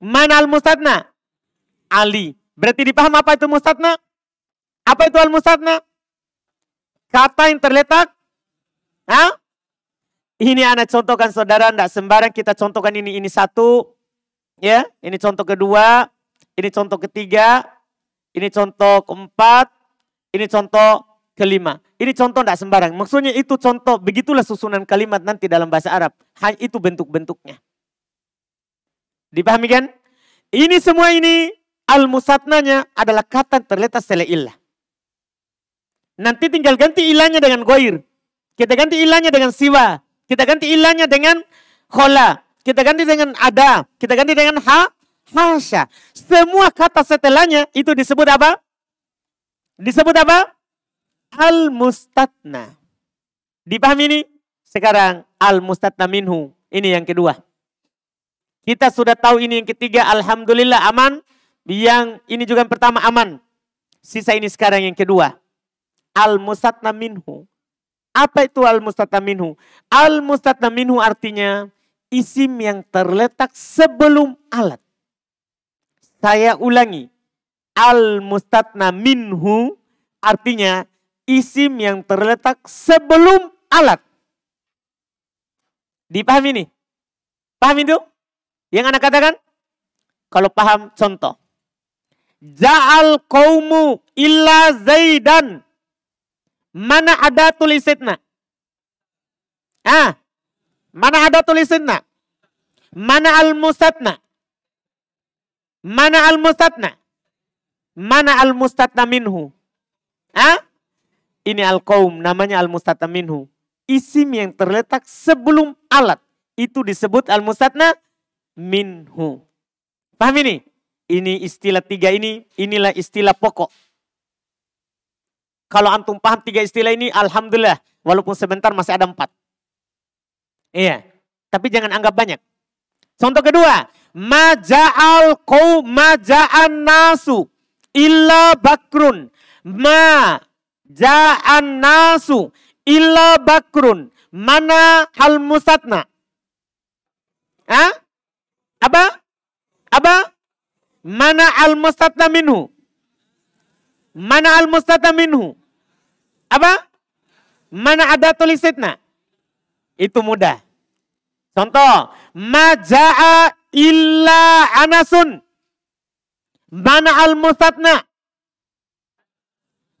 Mana al-mustatna? Ali. Berarti dipaham apa itu mustatna? Apa itu al-mustatna? Kata yang terletak. Hah? Ini anak contohkan saudara. Tidak sembarang kita contohkan ini satu. Ya, ini contoh kedua. Ini contoh ketiga. Ini contoh keempat. Ini contoh kelima. Ini contoh tidak sembarang. Maksudnya itu contoh. Begitulah susunan kalimat nanti dalam bahasa Arab. Hanya itu bentuk-bentuknya. Dipahami kan? Ini semua ini al-musatnanya adalah kata yang terletak setelah illah. Nanti tinggal ganti ilahnya dengan goir. Kita ganti ilahnya dengan siwa. Kita ganti ilahnya dengan khola. Kita ganti dengan ada. Kita ganti dengan hasya. Semua kata setelahnya itu disebut apa? Disebut apa? Al-mustatna. Dipahami ini? Sekarang al-mustatna minhu. Ini yang kedua. Kita sudah tahu ini yang ketiga. Alhamdulillah aman. Yang ini juga yang pertama aman. Sisa ini sekarang yang kedua. Al-mustatna minhu. Apa itu al-mustatna minhu? Al-mustatna minhu artinya isim yang terletak sebelum alat. Saya ulangi. Al-mustatna minhu artinya isim yang terletak sebelum alat. Dipahami nih? Paham itu? Yang anak katakan? Kalau paham, contoh. Ja'al qaumu illa zaidan. Mana ada tulisitna? Mana ada tulisitna? Mana al-mustatna? Mana al-mustatna? Mana al-mustatna minhu? Ini al-qaum, namanya al-mustatna minhu. Isim yang terletak sebelum alat. Itu disebut al-mustatna minhu. Paham ini? Ini istilah tiga ini, inilah istilah pokok. Kalau antum paham tiga istilah ini, alhamdulillah. Walaupun sebentar masih ada 4. Iya, tapi jangan anggap banyak. Contoh kedua, maja'al qaum maja'an nasu illa bakrun. Maja'an nasu illa bakrun. Mana al-mustatna? Apa? Mana al-mustatna minhu? Mana al-mustatna minhu? Apa? Mana ada tulisitna? Itu mudah. Contoh, maja'a illa anasun. Mana al-mustatna?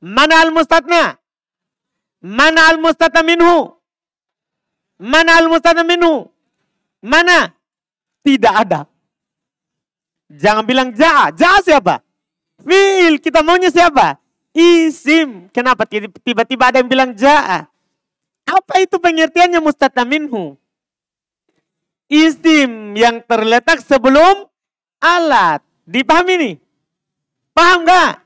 Mana al-mustatna? Mana al-mustatna minhu? Mana al-mustatna minhu? Mana? Tidak ada. Jangan bilang ja'a. Ja'a siapa? Fi'il. Kita maunya siapa? Isim. Kenapa tiba-tiba ada yang bilang ja'a? Apa itu pengertiannya mustatna minhu? Isim yang terletak sebelum alat. Dipahami nih? Paham gak?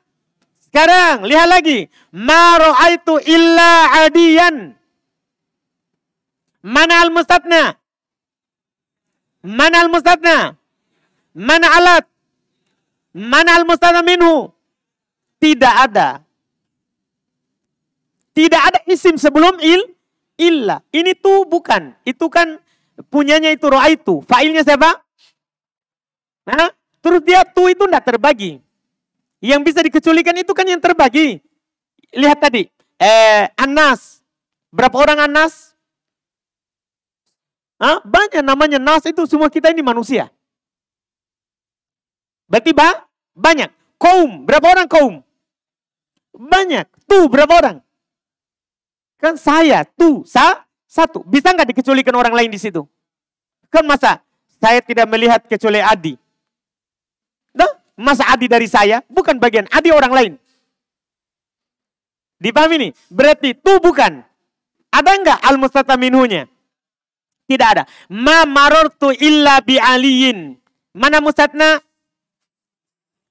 Sekarang lihat lagi. Ma ra'aitu illa adiyan. Mana al-mustatna? Mana al-mustatna? Mana alat? Mana al-mustatna minhu? Tidak ada. Tidak ada isim sebelum illa. Ini tuh bukan. Itu kan punyanya itu ra'aitu. Fa'ilnya siapa? Terus dia tuh itu tidak terbagi. Yang bisa dikecualikan itu kan yang terbagi. Lihat tadi. Anas. Berapa orang anas? Banyak namanya nas itu semua kita ini manusia. Berarti banyak. Kaum. Berapa orang kaum? Banyak. Tuh berapa orang? Kan saya. Tuh. Satu. Bisa nggak dikecualikan orang lain di situ? Kan masa saya tidak melihat kecuali Adi? Masa Adi dari saya? Bukan bagian. Adi orang lain. Dipahami nih? Berarti tuh bukan. Ada nggak al-mustatna minhunya? Tidak ada. Ma marortu illa bi aliyin. Mana mustatna?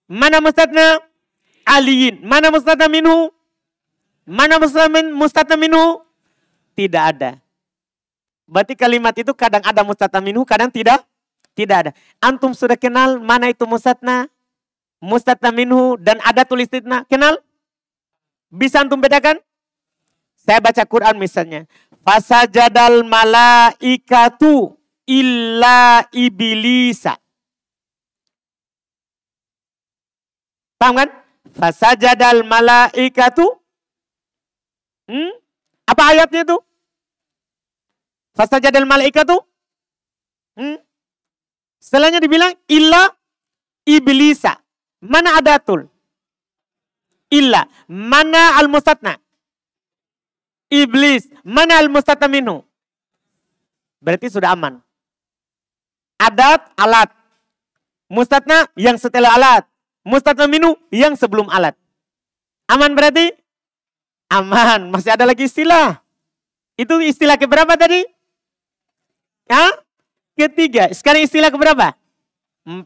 Mana mustatna? Aliyin. Mana mustatna minhu? Mana mustatna minhu? Tidak ada. Berarti kalimat itu kadang ada mustatna minhu, kadang tidak. Tidak ada. Antum sudah kenal mana itu mustatna? Mustatna minhu dan ada tulisitna. Kenal? Bisa antum bedakan? Saya baca Quran misalnya. Fasajadal malaikatu illa iblisa. Paham kan? Fasajadal malaikatu. Apa ayatnya itu? Fasajadal malaikatu. Setelahnya dibilang illa iblisa. Mana adatul? Illa. Mana al-mustatna? Iblis. Mana al-mustatna minhu? Berarti sudah aman. Adat, alat. Mustatna yang setelah alat. Mustatna minhu yang sebelum alat. Aman berarti? Aman. Masih ada lagi istilah. Itu istilah keberapa tadi? Hah? Ketiga. Sekarang istilah keberapa? 4.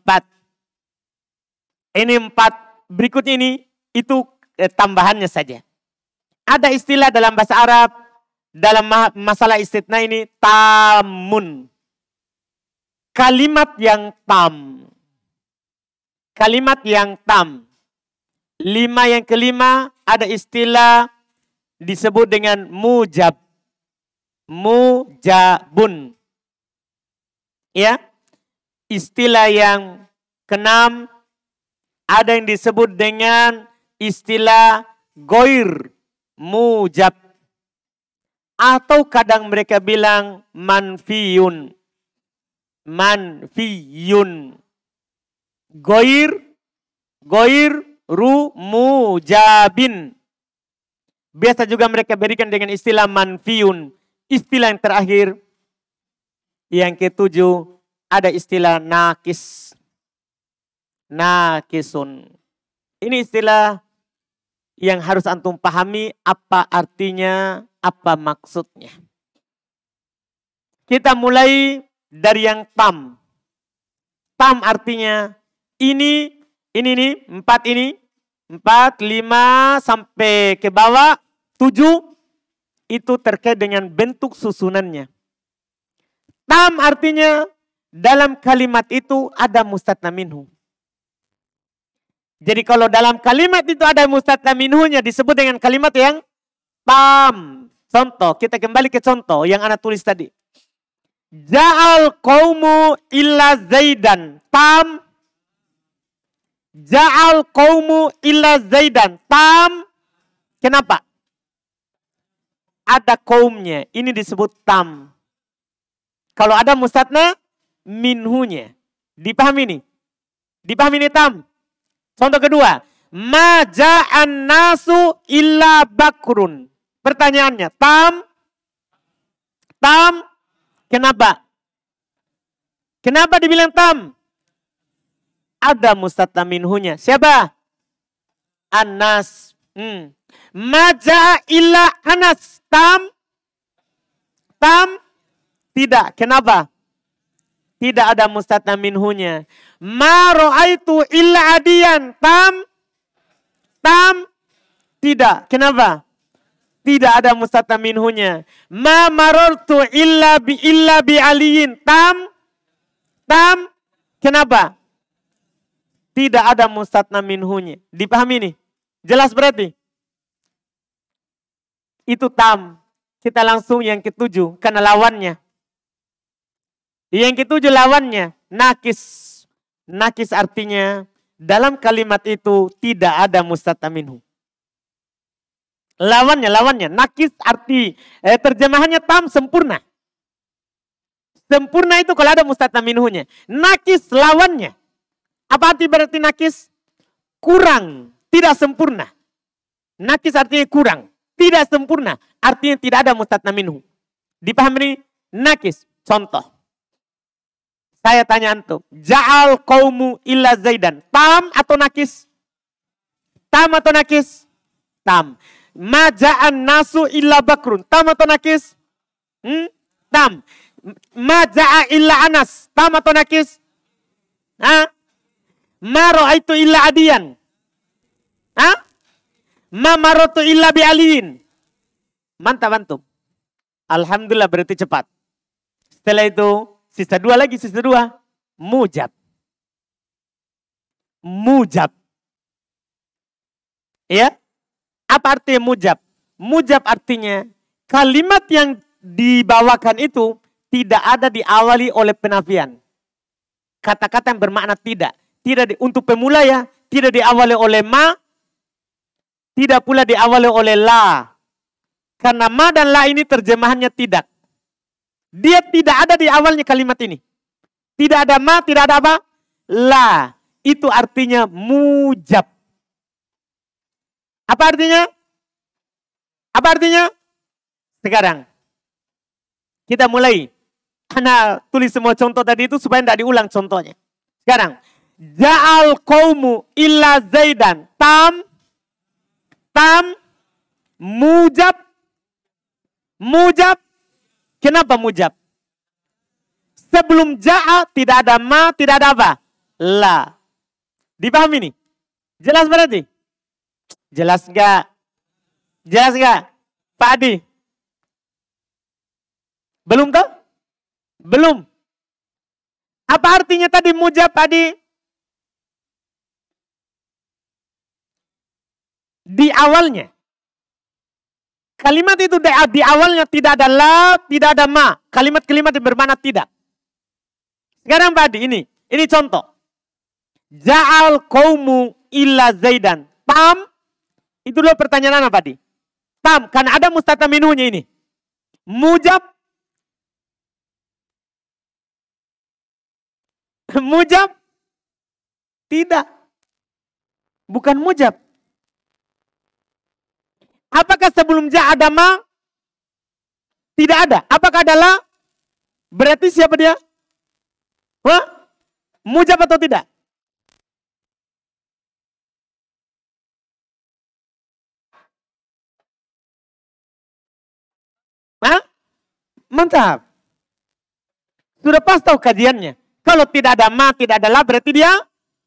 Ini 4. Berikutnya ini itu tambahannya saja. Ada istilah dalam bahasa Arab dalam masalah istitna ini tamun. Kalimat yang tam. Kalimat yang tam. 5 yang kelima ada istilah disebut dengan mujab. Mujabun. Ya. Istilah yang keenam ada yang disebut dengan istilah goir mujab. Atau kadang mereka bilang manfiyun. Manfiyun. Goir mujabin. Biasa juga mereka berikan dengan istilah manfiyun. Istilah yang terakhir. Yang ketujuh ada istilah nakis. Nakisun. Ini istilah yang harus antum pahami apa artinya, apa maksudnya. Kita mulai dari yang tam. Tam artinya ini nih, 4 ini. 4, 5 sampai ke bawah 7 itu terkait dengan bentuk susunannya. Tam artinya dalam kalimat itu ada mustatna minhu. Jadi kalau dalam kalimat itu ada mustatna minhunya disebut dengan kalimat yang tam. Contoh, kita kembali ke contoh yang ana tulis tadi. Ja'al qaumu illa Zaidan. Tam. Ja'al qaumu illa Zaidan. Tam. Kenapa? Ada kaumnya. Ini disebut tam. Kalau ada mustatna minhunya. Dipahami ini? Dipahami ini tam? Contoh kedua. Ma ja'an nasu illa bakrun. Pertanyaannya. Tam. Tam. Kenapa? Kenapa dibilang tam? Ada mustatna minhunya. Siapa? Anas. Maja illa Anas. Tam. Tam. Tidak. Kenapa? Tidak ada mustatna minhunya. Ma ro'aitu illa adiyan. Tam. Tam. Tidak. Kenapa? Tidak ada mustatna minhunya. Ma marortu illa bi aliyin. Tam. Tam. Kenapa? Tidak ada mustatna minhunya. Dipahami nih? Jelas berarti? Itu tam. Kita langsung yang ketujuh. Karena lawannya. Yang ketujuh lawannya. Nakis. Nakis artinya dalam kalimat itu tidak ada mustatna minhu. Lawannya. Nakis arti terjemahannya tam sempurna. Sempurna itu kalau ada mustatna minhunya. Nakis lawannya. Apa arti berarti nakis? Kurang, tidak sempurna. Nakis artinya kurang, tidak sempurna. Artinya tidak ada mustatna minhu. Dipahami ini? Nakis. Contoh. Saya tanya antum. Ja'al qaumu illa Zaidan. Tam atau nakis? Tam atau nakis? Tam. Ma ja'an nasu illa bakrun. Tam atau nakis? Tam. Ma ja'a illa Anas. Tam atau nakis? Hah? Ma ro'aitu illa adiyan. Hah? Ma marotu illa bi aliyin. Mantap antum. Alhamdulillah berarti cepat. Setelah itu sisa 2 lagi, sisa 2. Mujab. Mujab. Ya? Apa artinya mujab? Mujab artinya kalimat yang dibawakan itu tidak ada diawali oleh penafian. Kata-kata yang bermakna tidak. Tidak untuk pemula ya, tidak diawali oleh ma, tidak pula diawali oleh la. Karena ma dan la ini terjemahannya tidak. Dia tidak ada di awalnya kalimat ini. Tidak ada ma, tidak ada apa? La. Itu artinya mujab. Apa artinya? Apa artinya? Sekarang kita mulai. Ana tulis semua contoh tadi itu supaya tidak diulang contohnya. Sekarang. Ja'al qaumu illa Zaidan. Tam, mujab. Kenapa mujab? Sebelum ja'a tidak ada ma, tidak ada apa? La. Dipahami nih? Jelas berarti? Jelas enggak? Jelas enggak? Pak Adi? Belum toh? Belum. Apa artinya tadi mujab, Pak Adi? Di awalnya. Kalimat itu di awalnya tidak ada la, tidak ada ma. Kalimat-kalimat yang bermakna tidak. Sekarang Pak Adi, ini contoh. Ja'al qaumu illa Zaidan. Tam, itu dulu pertanyaan apa Pak Adi? Tam, karena ada mustata minunya ini. Mujab. Mujab. Tidak. Bukan mujab. Apakah sebelum ja ada ma? Tidak ada. Apakah ada la? Berarti siapa dia? Hah? Mujab atau tidak? Hah? Mantap. Sudah pas tahu kajiannya. Kalau tidak ada ma, tidak ada la, berarti dia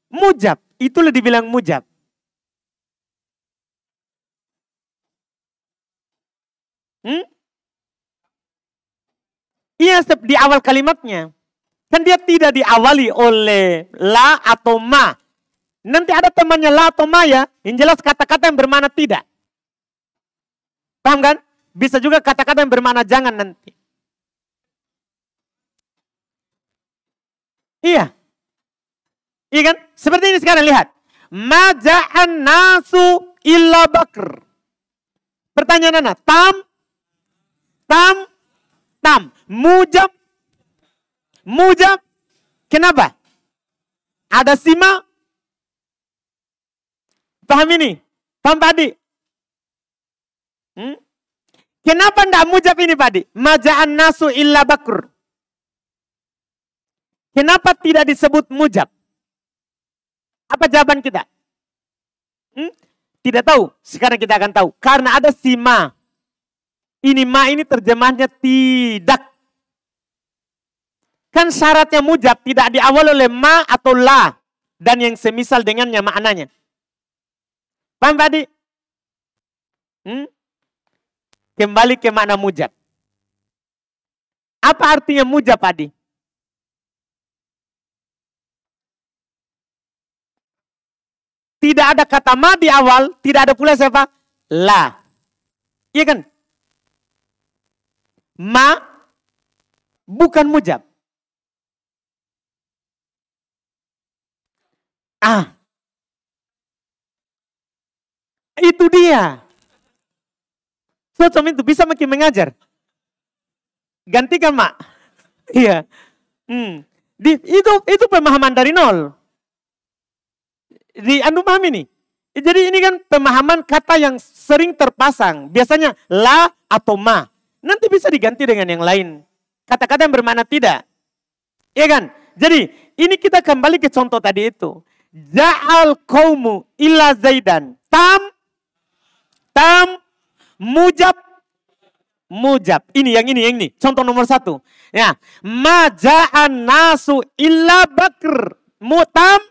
mujab. Itulah dibilang mujab. Iya, di awal kalimatnya. Kan dia tidak diawali oleh la atau ma. Nanti ada temannya la atau ma ya. Yang jelas kata-kata yang bermakna tidak. Paham kan? Bisa juga kata-kata yang bermakna jangan nanti. Iya. Iya kan? Seperti ini sekarang lihat. Ma ja'an nasu illa Bakr. Pertanyaan anak. Tam. Mujab. Kenapa? Ada sima. Paham ini? Paham Pak Adi? Kenapa tidak mujab ini Pak Adi? Maja'an nasu illa Bakr. Kenapa tidak disebut mujab? Apa jawaban kita? Tidak tahu. Sekarang kita akan tahu. Karena ada sima. Ini ma ini terjemahnya tidak. Kan syaratnya mujab tidak diawali oleh ma atau la. Dan yang semisal dengannya maknanya. Paham Pak Adi? Kembali ke makna mujab. Apa artinya mujab Pak Adi? Tidak ada kata ma di awal, tidak ada pula siapa? La. Iya kan? Ma bukan mujab. Itu dia. Semacam itu bisa makin mengajar. Gantikan mak. Iya. Itu pemahaman dari nol. Anda paham ini? Jadi ini kan pemahaman kata yang sering terpasang. Biasanya la atau ma. Nanti bisa diganti dengan yang lain. Kata-kata yang bermakna tidak. Iya kan? Jadi ini kita kembali ke contoh tadi itu. Ja'al qaumu illa Zaidan. Tam. Mujab. Ini yang ini. Contoh nomor 1. Ya. Ma ja'an nasu illa Bakr. Tam.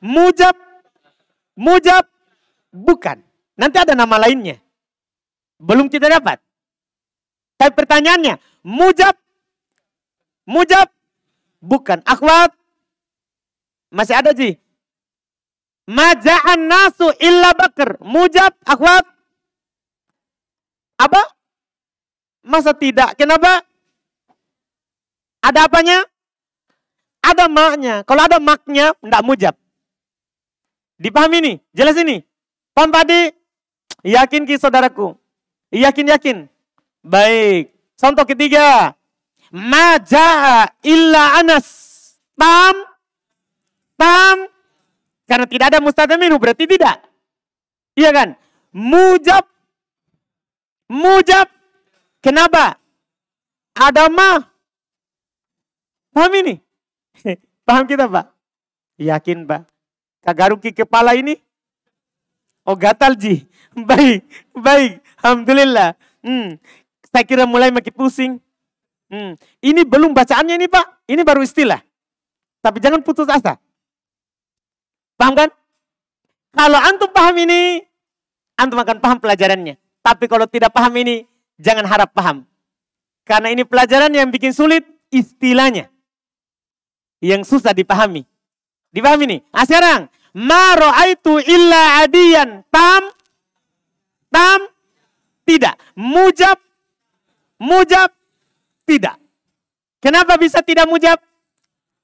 Mujab. Bukan. Nanti ada nama lainnya. Belum kita dapat. Tapi pertanyaannya, mujab. Bukan. Akhwat. Masih ada Ji. Maja'an nasu illa Bakr. Mujab. Akhwat. Apa? Masa tidak? Kenapa? Ada apanya? Ada maknya. Kalau ada maknya, tidak mujab. Dipahami ini? Jelas ini? Paham Pak Adi? Yakin ki saudaraku? Yakin. Baik. Contoh ketiga. Ma ja'a illa Anas. Tam. Karena tidak ada mustata minhu berarti tidak. Iya kan? Mujab. Kenapa? Ada ma. Paham ini? Paham kita Pak? Yakin Pak? Kagaruki kepala ini? Oh gatal Ji. Baik, baik. Alhamdulillah. Saya kira mulai makin pusing. Ini belum bacaannya ini Pak. Ini baru istilah. Tapi jangan putus asa. Paham kan? Kalau antum paham ini, antum akan paham pelajarannya. Tapi kalau tidak paham ini, jangan harap paham. Karena ini pelajaran yang bikin sulit istilahnya. Yang susah dipahami. Dipahami nih. Sekarang. Ma ra'aitu illa adiyan. Tam. Tidak. Mujab. Tidak. Kenapa bisa tidak mujab?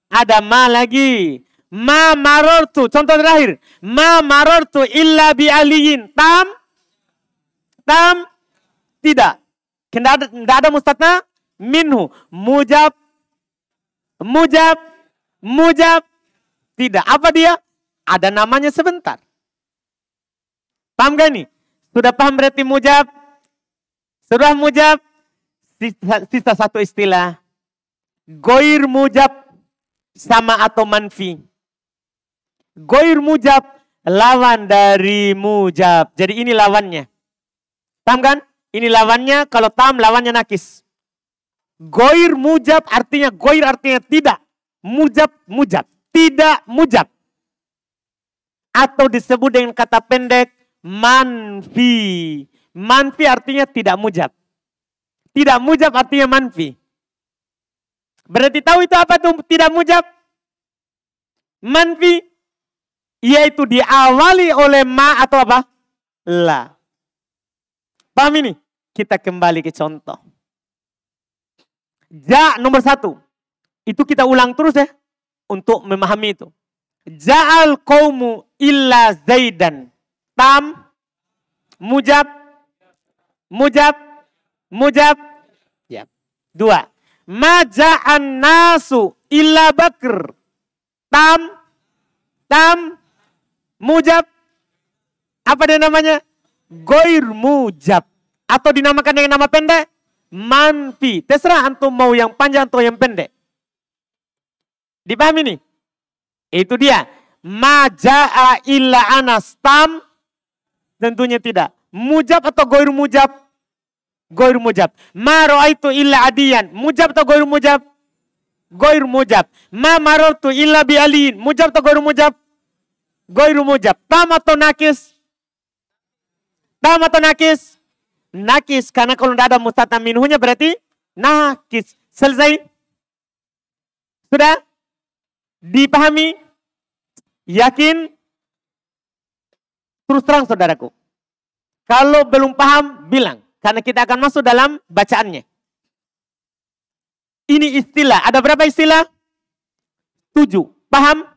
Ada ma lagi. Ma marortu. Contoh terakhir. Ma marortu illa bi aliyin. Tam. Tidak. Tidak ada mustatna minhu. Mujab. Tidak. Apa dia? Ada namanya sebentar. Paham gak nih? Sudah paham berarti mujab? Sudah mujab? Sisa satu istilah. Goir mujab sama atau manfi. Goir mujab lawan dari mujab. Jadi ini lawannya. Paham kan? Ini lawannya, kalau tam lawannya nakis. Goir mujab artinya tidak. Mujab. Tidak mujab. Atau disebut dengan kata pendek manfi. Manfi artinya tidak mujab. Tidak mujab artinya manfi. Berarti tahu itu apa tuh tidak mujab? Manfi yaitu diawali oleh ma atau apa? La. Paham ini? Kita kembali ke contoh. Ja nomor 1. Itu kita ulang terus ya. Untuk memahami itu. Ja'al qaumu illa zaidan. Tam. Mujab. Ya. 2. Ma ja'an nasu illa bakr. Tam. Mujab. Apa dia namanya? Goir mujab. Atau dinamakan dengan nama pendek? Manfi. Terserah antum mau yang panjang atau yang pendek. Dipahami nih? Itu dia. Ma ja'a illa anas. Tam. Tentunya tidak. Mujab atau goir mujab? Goir mujab. Ma ra'aitu illa adiyan. Mujab atau goir mujab? Goir mujab. Ma marartu illa bi aliyin. Mujab atau goir mujab? Goir mujab. Tam atau nakis? Nakis. Karena kalau tidak ada mustatna minhunya berarti nakis. Selesai? Sudah? Dipahami? Yakin? Terus terang saudaraku. Kalau belum paham, bilang. Karena kita akan masuk dalam bacaannya. Ini istilah. Ada berapa istilah? 7. Paham?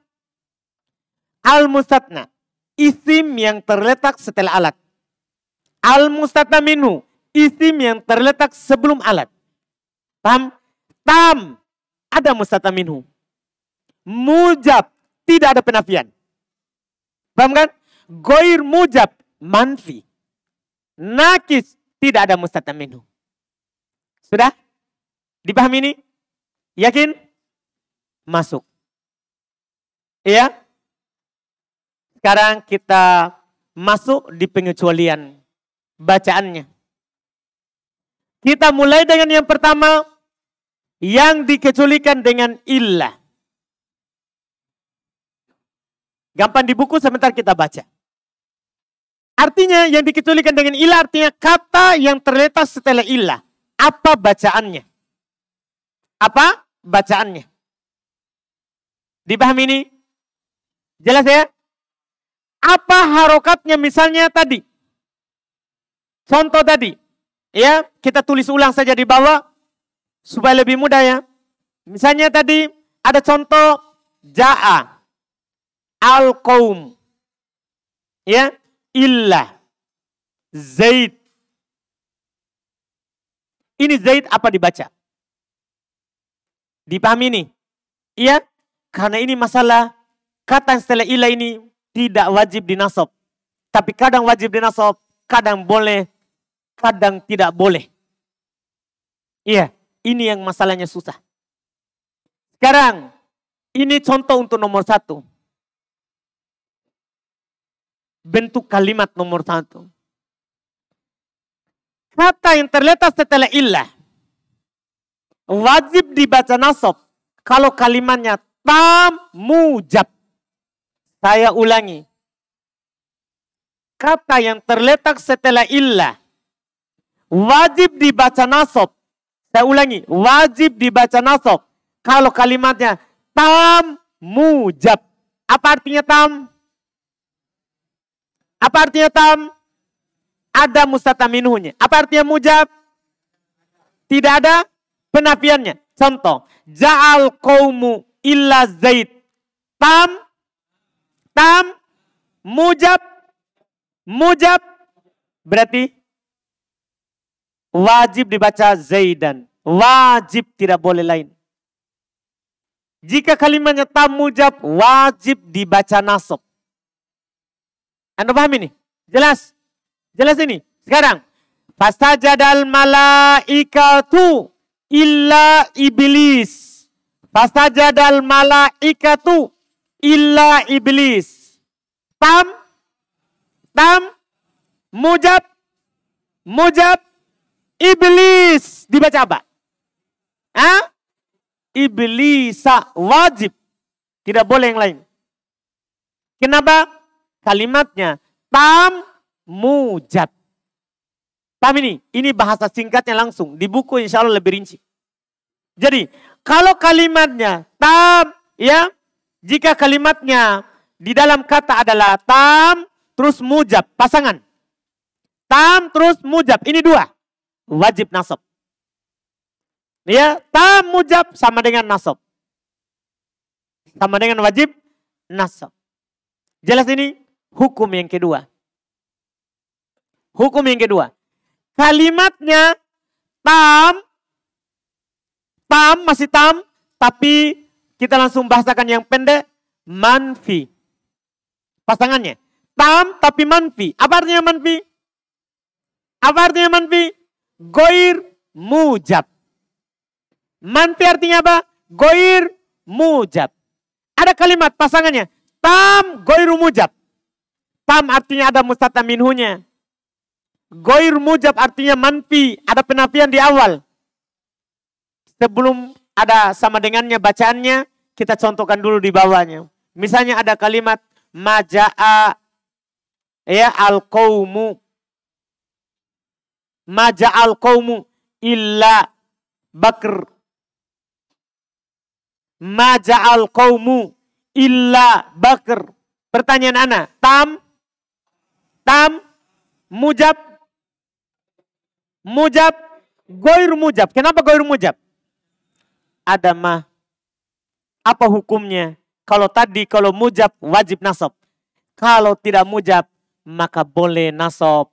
Al-mustatna. Isim yang terletak setelah alat. Al-mustatna minhu. Isim yang terletak sebelum alat. Paham? Tam. Ada mustatna minhu. Mujab. Tidak ada penafian. Paham kan? Goir mujab. Manfi. Nakis. Tidak ada mustatna minhu. Sudah? Dipahami ini? Yakin? Masuk. Iya? Sekarang kita masuk di pengecualian bacaannya. Kita mulai dengan yang pertama. Yang dikecualikan dengan illah. Gampang di buku, sebentar kita baca. Artinya yang dikecualikan dengan illah artinya kata yang terletak setelah illah. Apa bacaannya? Apa bacaannya? Dipahami ini? Jelas ya? Apa harokatnya misalnya tadi? Contoh tadi. Ya, kita tulis ulang saja di bawah. Supaya lebih mudah ya. Misalnya tadi ada contoh ja'a. Al-qaum. Ya. Illa. Zaid. Ini Zaid apa dibaca? Dipahami ini? Iya. Karena ini masalah kata setelah illa ini tidak wajib dinasab. Tapi kadang wajib dinasab. Kadang boleh. Kadang tidak boleh. Iya. Ini yang masalahnya susah. Sekarang. Ini contoh untuk nomor 1. Bentuk kalimat nomor 1. Kata yang terletak setelah illah wajib dibaca nasab kalau kalimatnya tam mujab. Saya ulangi. Kata yang terletak setelah illah wajib dibaca nasab. Saya ulangi, wajib dibaca nasab kalau kalimatnya tam mujab. Apa artinya tam? Apa artinya tam? Ada mustataminuhnya. Apa artinya mujab? Tidak ada penafiannya. Contoh, ja'al qaumu illa zaid. Tam, mujab, berarti wajib dibaca zaidan. Wajib, tidak boleh lain. Jika kalimatnya tam mujab, wajib dibaca nasab. Anda paham ini? Jelas? Jelas ini? Sekarang. Fasajadal malaikatu illa iblis. Fasajadal malaikatu illa iblis. Tam, mujab, iblis. Dibaca apa? Iblisa, wajib. Tidak boleh yang lain. Kenapa? Kalimatnya tam mujab. Paham ini? Ini bahasa singkatnya langsung. Di buku insya Allah lebih rinci. Jadi, kalau kalimatnya tam, ya, jika kalimatnya di dalam kata adalah tam, terus mujab, pasangan. Tam, terus mujab. Ini 2. Wajib nasab. Ya, tam mujab sama dengan nasab. Sama dengan wajib nasab. Jelas ini? Hukum yang kedua. Hukum yang kedua. Kalimatnya tam, masih tam, tapi kita langsung bahasakan yang pendek, manfi. Pasangannya. Tam tapi manfi. Apa artinya manfi? Apa artinya manfi? Goir mujab. Manfi artinya apa? Goir mujab. Ada kalimat pasangannya. Tam goir mujab. Tam artinya ada mustataminuhnya. Goir mujab artinya manfi. Ada penafian di awal. Sebelum ada sama dengannya bacaannya, kita contohkan dulu di bawahnya. Misalnya ada kalimat maja'a ya al-qaumu. Maja'al qaumu illa Bakr. Maja'al qaumu illa Bakr. Pertanyaan ana, tam, mujab, goir mujab. Kenapa goir mujab? Ada mah. Apa hukumnya? Kalau mujab wajib nasab. Kalau tidak mujab, maka boleh nasab.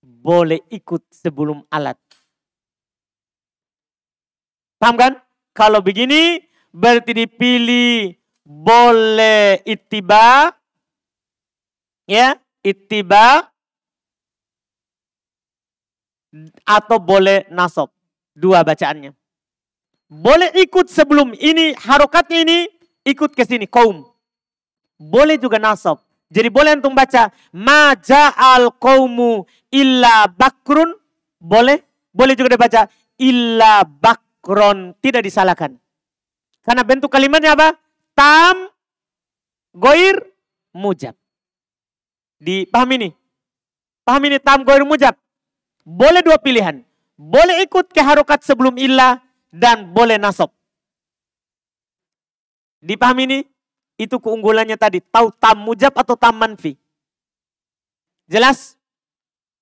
Boleh ikut sebelum alat. Paham kan? Kalau begini, berarti dipilih boleh ittiba, ya, ittiba, atau boleh nasab. 2 bacaannya. Boleh ikut sebelum ini, harokatnya ini, ikut ke sini, kaum. Boleh juga nasab. Jadi boleh antum baca, maja'al qaumu illa bakrun. Boleh. Boleh juga dibaca, illa bakron. Tidak disalahkan. Karena bentuk kalimatnya apa? Tam, goir, mujab. Dipahami ini? Pahami ini tam, goir, mujab. Boleh 2 pilihan. Boleh ikut ke harokat sebelum illa dan boleh nasab. Dipahami ini? Itu keunggulannya tadi. Tahu tam mujab atau tam manfi? Jelas?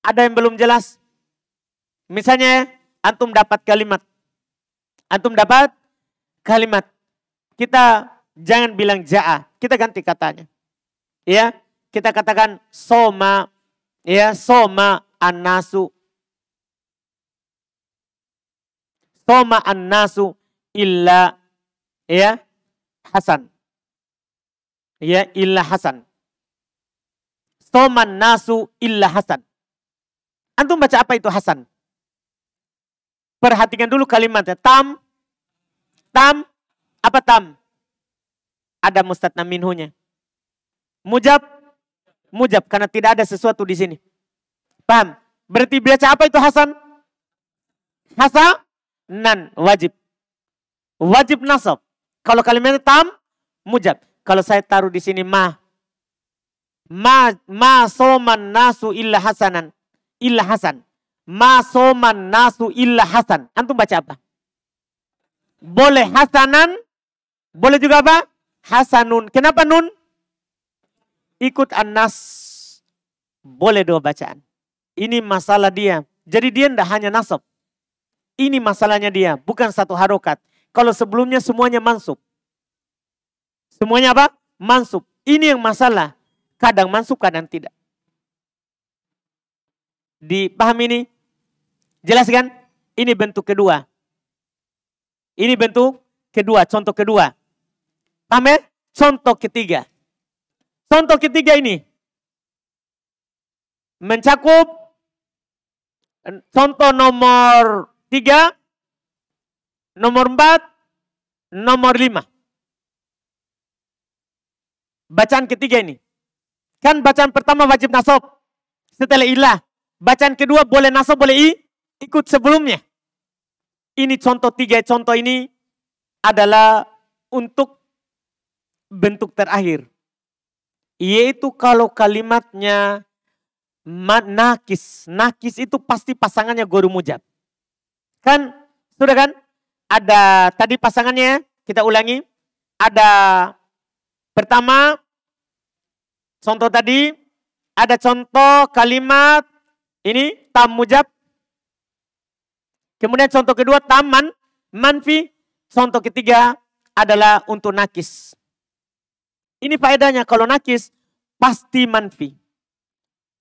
Ada yang belum jelas? Misalnya antum dapat kalimat. Kita jangan bilang ja'a. Kita ganti katanya. Ya, kita katakan soma. Ya, soma an-nasu. Soma an-nasu illa ya Hasan. Ya, illa Hasan. Soma an-nasu illa Hasan. Antum baca apa itu Hasan? Perhatikan dulu kalimatnya. Tam. Apa tam? ada mustatna minhunya. Mujab, mujab karena tidak ada sesuatu di sini. Paham? Berarti baca apa itu Hasan? Hasanan, wajib. Wajib nasab. Kalau kalimatnya tam, mujab. Kalau saya taruh di sini ma soman nasu illa hasanan. Illa hasan. Ma soman nasu illa hasan. Antum baca apa? Boleh hasanan. Boleh juga apa? Hasanun. Kenapa nun? Ikut an-nas. Boleh dua bacaan. Ini masalah dia. Jadi dia tidak hanya nasab. Ini masalahnya dia. Bukan satu harokat. Kalau sebelumnya semuanya mansub. Semuanya apa? Mansub. Ini yang masalah. Kadang mansub, kadang tidak. Dipahami ini? Jelas kan? Ini bentuk kedua. Ini bentuk kedua. Contoh kedua. Paham ya? Contoh ketiga. Contoh ketiga ini. Mencakup contoh nomor 3, nomor 4, nomor 5. Bacaan ketiga ini. Kan bacaan pertama wajib nasab. Setelah ilah. Bacaan kedua boleh nasab, boleh ikut sebelumnya. Ini contoh 3. Contoh ini adalah untuk bentuk terakhir. Yaitu kalau kalimatnya nakis. Nakis itu pasti pasangannya goru mujab. Kan? Sudah kan? Ada tadi pasangannya, kita ulangi. Ada pertama, contoh tadi, ada contoh kalimat ini tam mujab. Kemudian contoh kedua tam manfi. Contoh ketiga adalah untuk nakis. Ini faedahnya kalau nakis pasti manfi.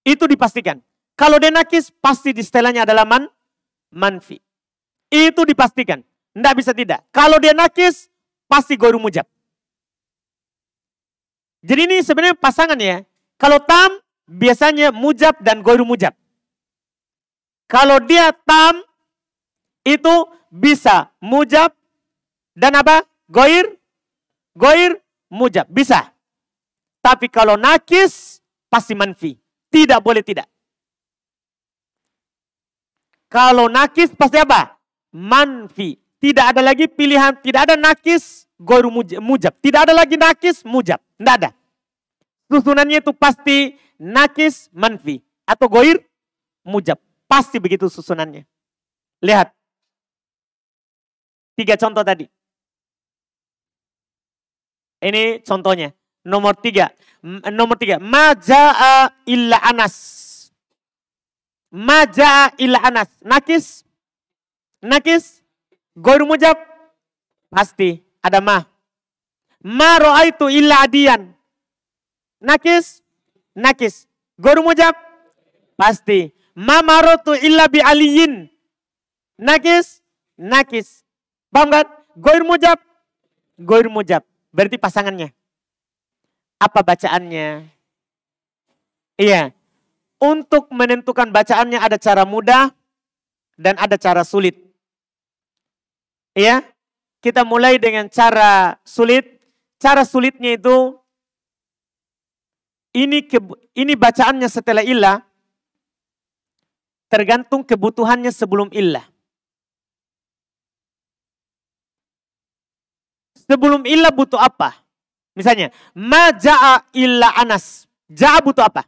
Itu dipastikan. Kalau dia nakis pasti di setelahnya adalah manfi. Itu dipastikan. Tidak bisa tidak. Kalau dia nakis pasti goru mujab. Jadi ini sebenarnya pasangan ya. Kalau tam biasanya mujab dan goru mujab. Kalau dia tam itu bisa mujab dan apa? Goir mujab. Bisa. Tapi kalau nakis pasti manfi. Tidak boleh tidak. Kalau nakis pasti apa? Manfi. Tidak ada lagi pilihan. Tidak ada nakis goru mujab. Tidak ada lagi nakis mujab. Tidak ada. Susunannya itu pasti nakis manfi. Atau goir mujab. Pasti begitu susunannya. Lihat. 3 contoh tadi. Ini contohnya. Nomor 3. Ma ja'a illa anas. Ma ja'a illa anas. Nakis. Nakis. Goir mujab. Pasti. Ada ma. Ma ro'aitu illa adiyan. Nakis. Nakis. Goir mujab. Pasti. Ma marotu illa bi aliyin. Nakis. Nakis. Paham kan? Goir mujab. Goir mujab. Berarti pasangannya. Apa bacaannya? Iya. Untuk menentukan bacaannya ada cara mudah dan ada cara sulit. Iya. Kita mulai dengan cara sulit. Cara sulitnya itu ini bacaannya setelah illah tergantung kebutuhannya sebelum illah. Sebelum illah butuh apa? Misalnya, ma ja'a illa anas. Ja'a butuh apa?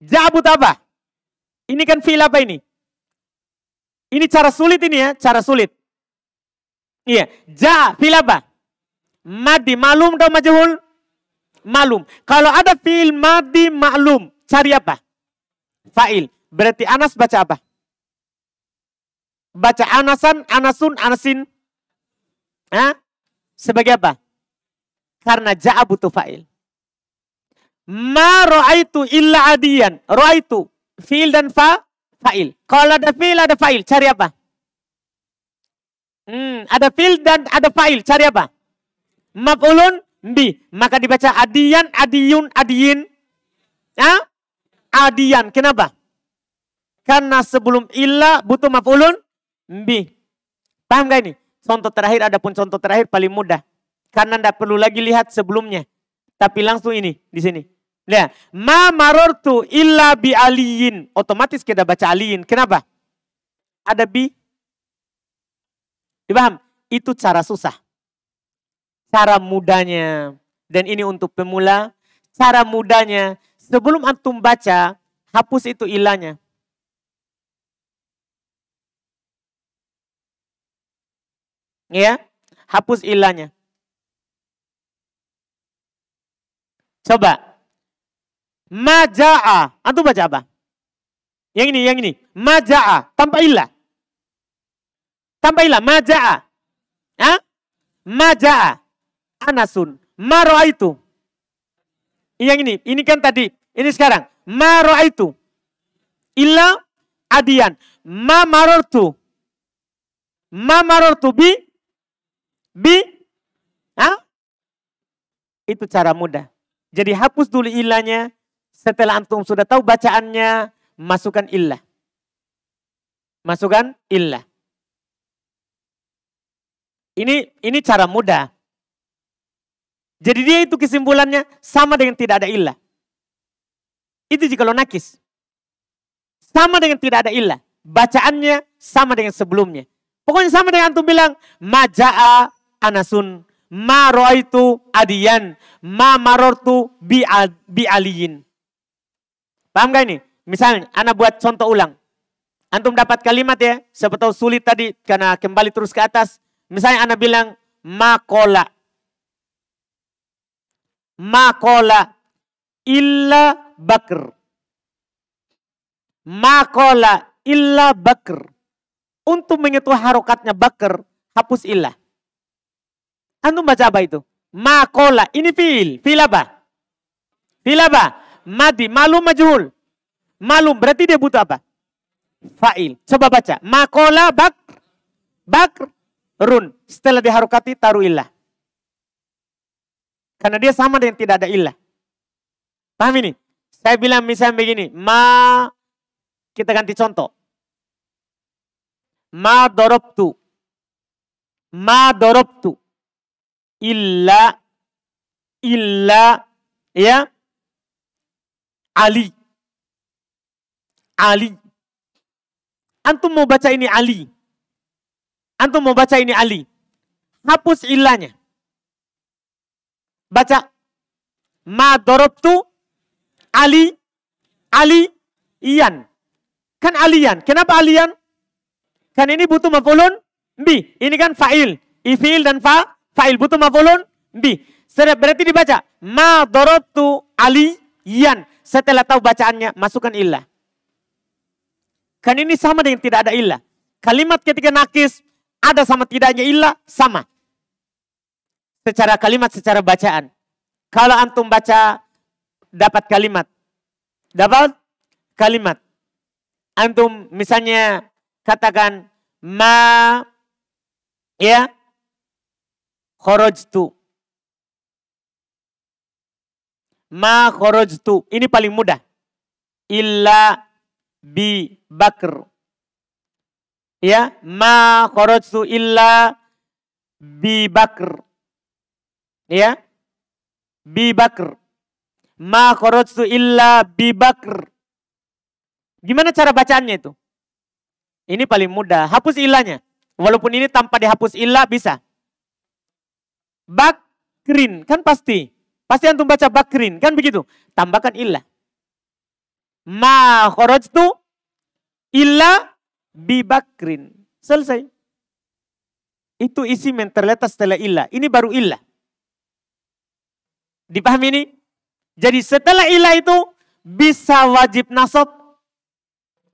Ja'a butuh apa? Ini kan fi'il apa ini? Ini cara sulit ini ya, cara sulit. Iya, ja'a fi'il apa? Madi ma'lum atau majhul? Ma'lum. Kalau ada fi'il madi ma'lum, cari apa? Fa'il. Berarti anas baca apa? Baca anasan, anasun, anasin. Hah? Sebagai apa? Karena ja'a butuh fa'il. Ma ro'aitu illa adiyan. Ro'aitu. Fi'il dan fa'il. Kalau ada fi'il ada fa'il. Cari apa? Ada fi'il dan ada fa'il. Cari apa? Maf'ulun bi. Maka dibaca adiyan, adiyun, adiyin. Hah? Adiyan. Kenapa? Karena sebelum illa butuh maf'ulun bi. Paham gak ini? Contoh terakhir, adapun contoh terakhir paling mudah. Karena tidak perlu lagi lihat sebelumnya. Tapi langsung ini, di sini. Lihat. Ma marortu illa bi aliyin. Otomatis kita baca aliyin. Kenapa? Ada bi. Dipaham? Itu cara susah. Cara mudahnya. Dan ini untuk pemula. Cara mudahnya. Sebelum antum baca, hapus itu ilahnya. Ya, hapus ilahnya. Coba. Maja'a. Antum baca apa? Yang ini. Maja'a. Tanpa ilah. Tanpa ilah. Maja'a. Hah? Maja'a. Anasun. Maro'aitu. Yang ini. Ini kan tadi. Ini sekarang. Maro'aitu. Illa adiyan. Ma marortu. Ma marortu bi. Hah? Itu cara mudah. Jadi hapus dulu ilahnya. Setelah antum sudah tahu bacaannya, masukkan illah. Masukkan illah. Ini cara mudah. Jadi dia itu kesimpulannya sama dengan tidak ada illah. Itu jika lo nakis. Sama dengan tidak ada illah. Bacaannya sama dengan sebelumnya. Pokoknya sama dengan antum bilang, maja'a anasun. Ma ro'aitu adiyan. Ma marortu bi aliyin. Paham gak ini? Misalnya, anak buat contoh ulang. Antum dapat kalimat ya. Siapa tahu sulit tadi karena kembali terus ke atas. Misalnya anak bilang, makola. Makola illa bakr. Makola illa bakr. Untuk mengetahui harokatnya bakr, hapus illah. Antum baca apa itu? Makola. Ini fi'il. Fi'il apa? Fi'il apa? Madi. Malum majhul. Malum. Berarti dia butuh apa? Fa'il. Coba baca. Makola bakr. Bakr. Run. Setelah diharokati taruh illah. Karena dia sama dengan tidak ada illah. Paham ini? Saya bilang misalnya begini. Kita ganti contoh. Ma dorobtu. Ma dorobtu. Illa ya Ali. Ali. Antum mau baca ini Ali. Antum mau baca ini Ali. Hapus illahnya. Baca. Ma dorobtu Ali. Ali. Iyan. Kan aliyan. Kenapa aliyan? Kan ini butuh maf'ulun bi. Ini kan fa'il. Ifil dan fa'il butuh maf'ulun bi. Berarti dibaca. Ma dorobtu aliyan. Setelah tahu bacaannya, masukkan illah. Kan ini sama dengan tidak ada illah. Kalimat ketika nakis, ada sama tidaknya illah, sama. Secara kalimat, secara bacaan. Kalau antum baca, dapat kalimat. Dapat kalimat. Antum misalnya katakan, ya, kharajtu. Ma kharajtu. Ini paling mudah. Illa bi bakr. Ya, ma kharajtu illa bi bakr. Ya. Bi bakr. Ma kharajtu illa bi bakr. Gimana cara bacaannya itu? Ini paling mudah. Hapus ilahnya. Walaupun ini tanpa dihapus ilah bisa. Bakrin. Kan pasti. Pasti antum baca bakrin. Kan begitu. Tambahkan ilah. Ma kharajtu illa bi bakrin. Selesai. Itu isi yang terletak setelah ilah. Ini baru ilah. Dipahami ini? Jadi setelah ilah itu bisa wajib nasab.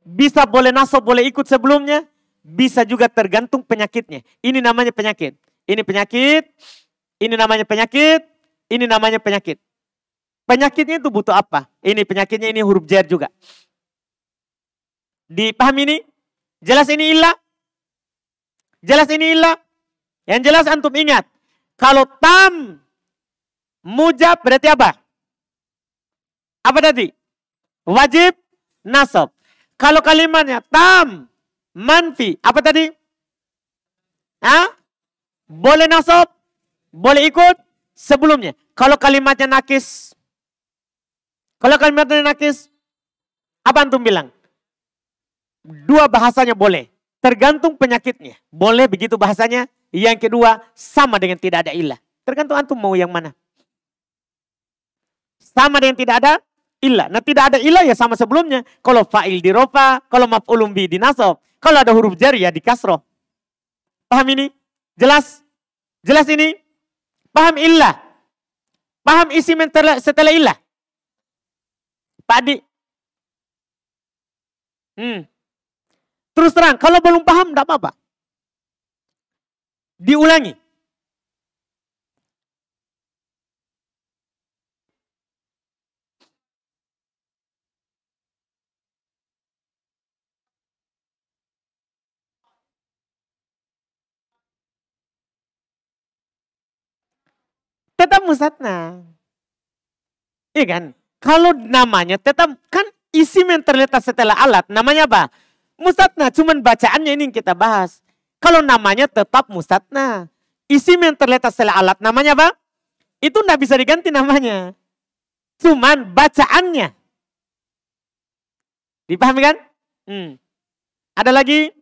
Bisa boleh nasab, boleh ikut sebelumnya. Bisa juga tergantung penyakitnya. Ini namanya penyakit. Ini penyakit. Ini namanya penyakit. Ini namanya penyakit. Penyakitnya itu butuh apa? Ini penyakitnya, ini huruf jar juga. Dipahami ini? Jelas ini ilah? Jelas ini ilah? Yang jelas antum ingat. Kalau tam mujab berarti apa? Apa tadi? Wajib nasab. Kalau kalimatnya tam manfi, apa tadi? Boleh nasab? boleh ikut sebelumnya. Kalau kalimatnya nakis, apa antum bilang? Dua bahasanya boleh. Tergantung penyakitnya. Boleh begitu bahasanya. Yang kedua, sama dengan tidak ada ilah. Tergantung antum mau yang mana. Sama dengan tidak ada ilah. Nah tidak ada ilah ya sama sebelumnya. Kalau fa'il di rofa, kalau maf'ulun bi di nasab. Kalau ada huruf jar ya di kasroh. Paham ini? Jelas? Jelas ini? Paham ilah? Paham isim setelah ilah? Pak Adi? Terus terang, kalau belum paham tidak apa-apa. Diulangi. Tetap musatna. Iya kan? Kalau namanya tetap, kan isim yang terletak setelah alat, namanya apa? Musatna, cuman bacaannya ini yang kita bahas. Kalau namanya tetap musatna. Isim yang terletak setelah alat, namanya apa? Itu tidak bisa diganti namanya. Cuman bacaannya. Dipahami kan? Ada lagi?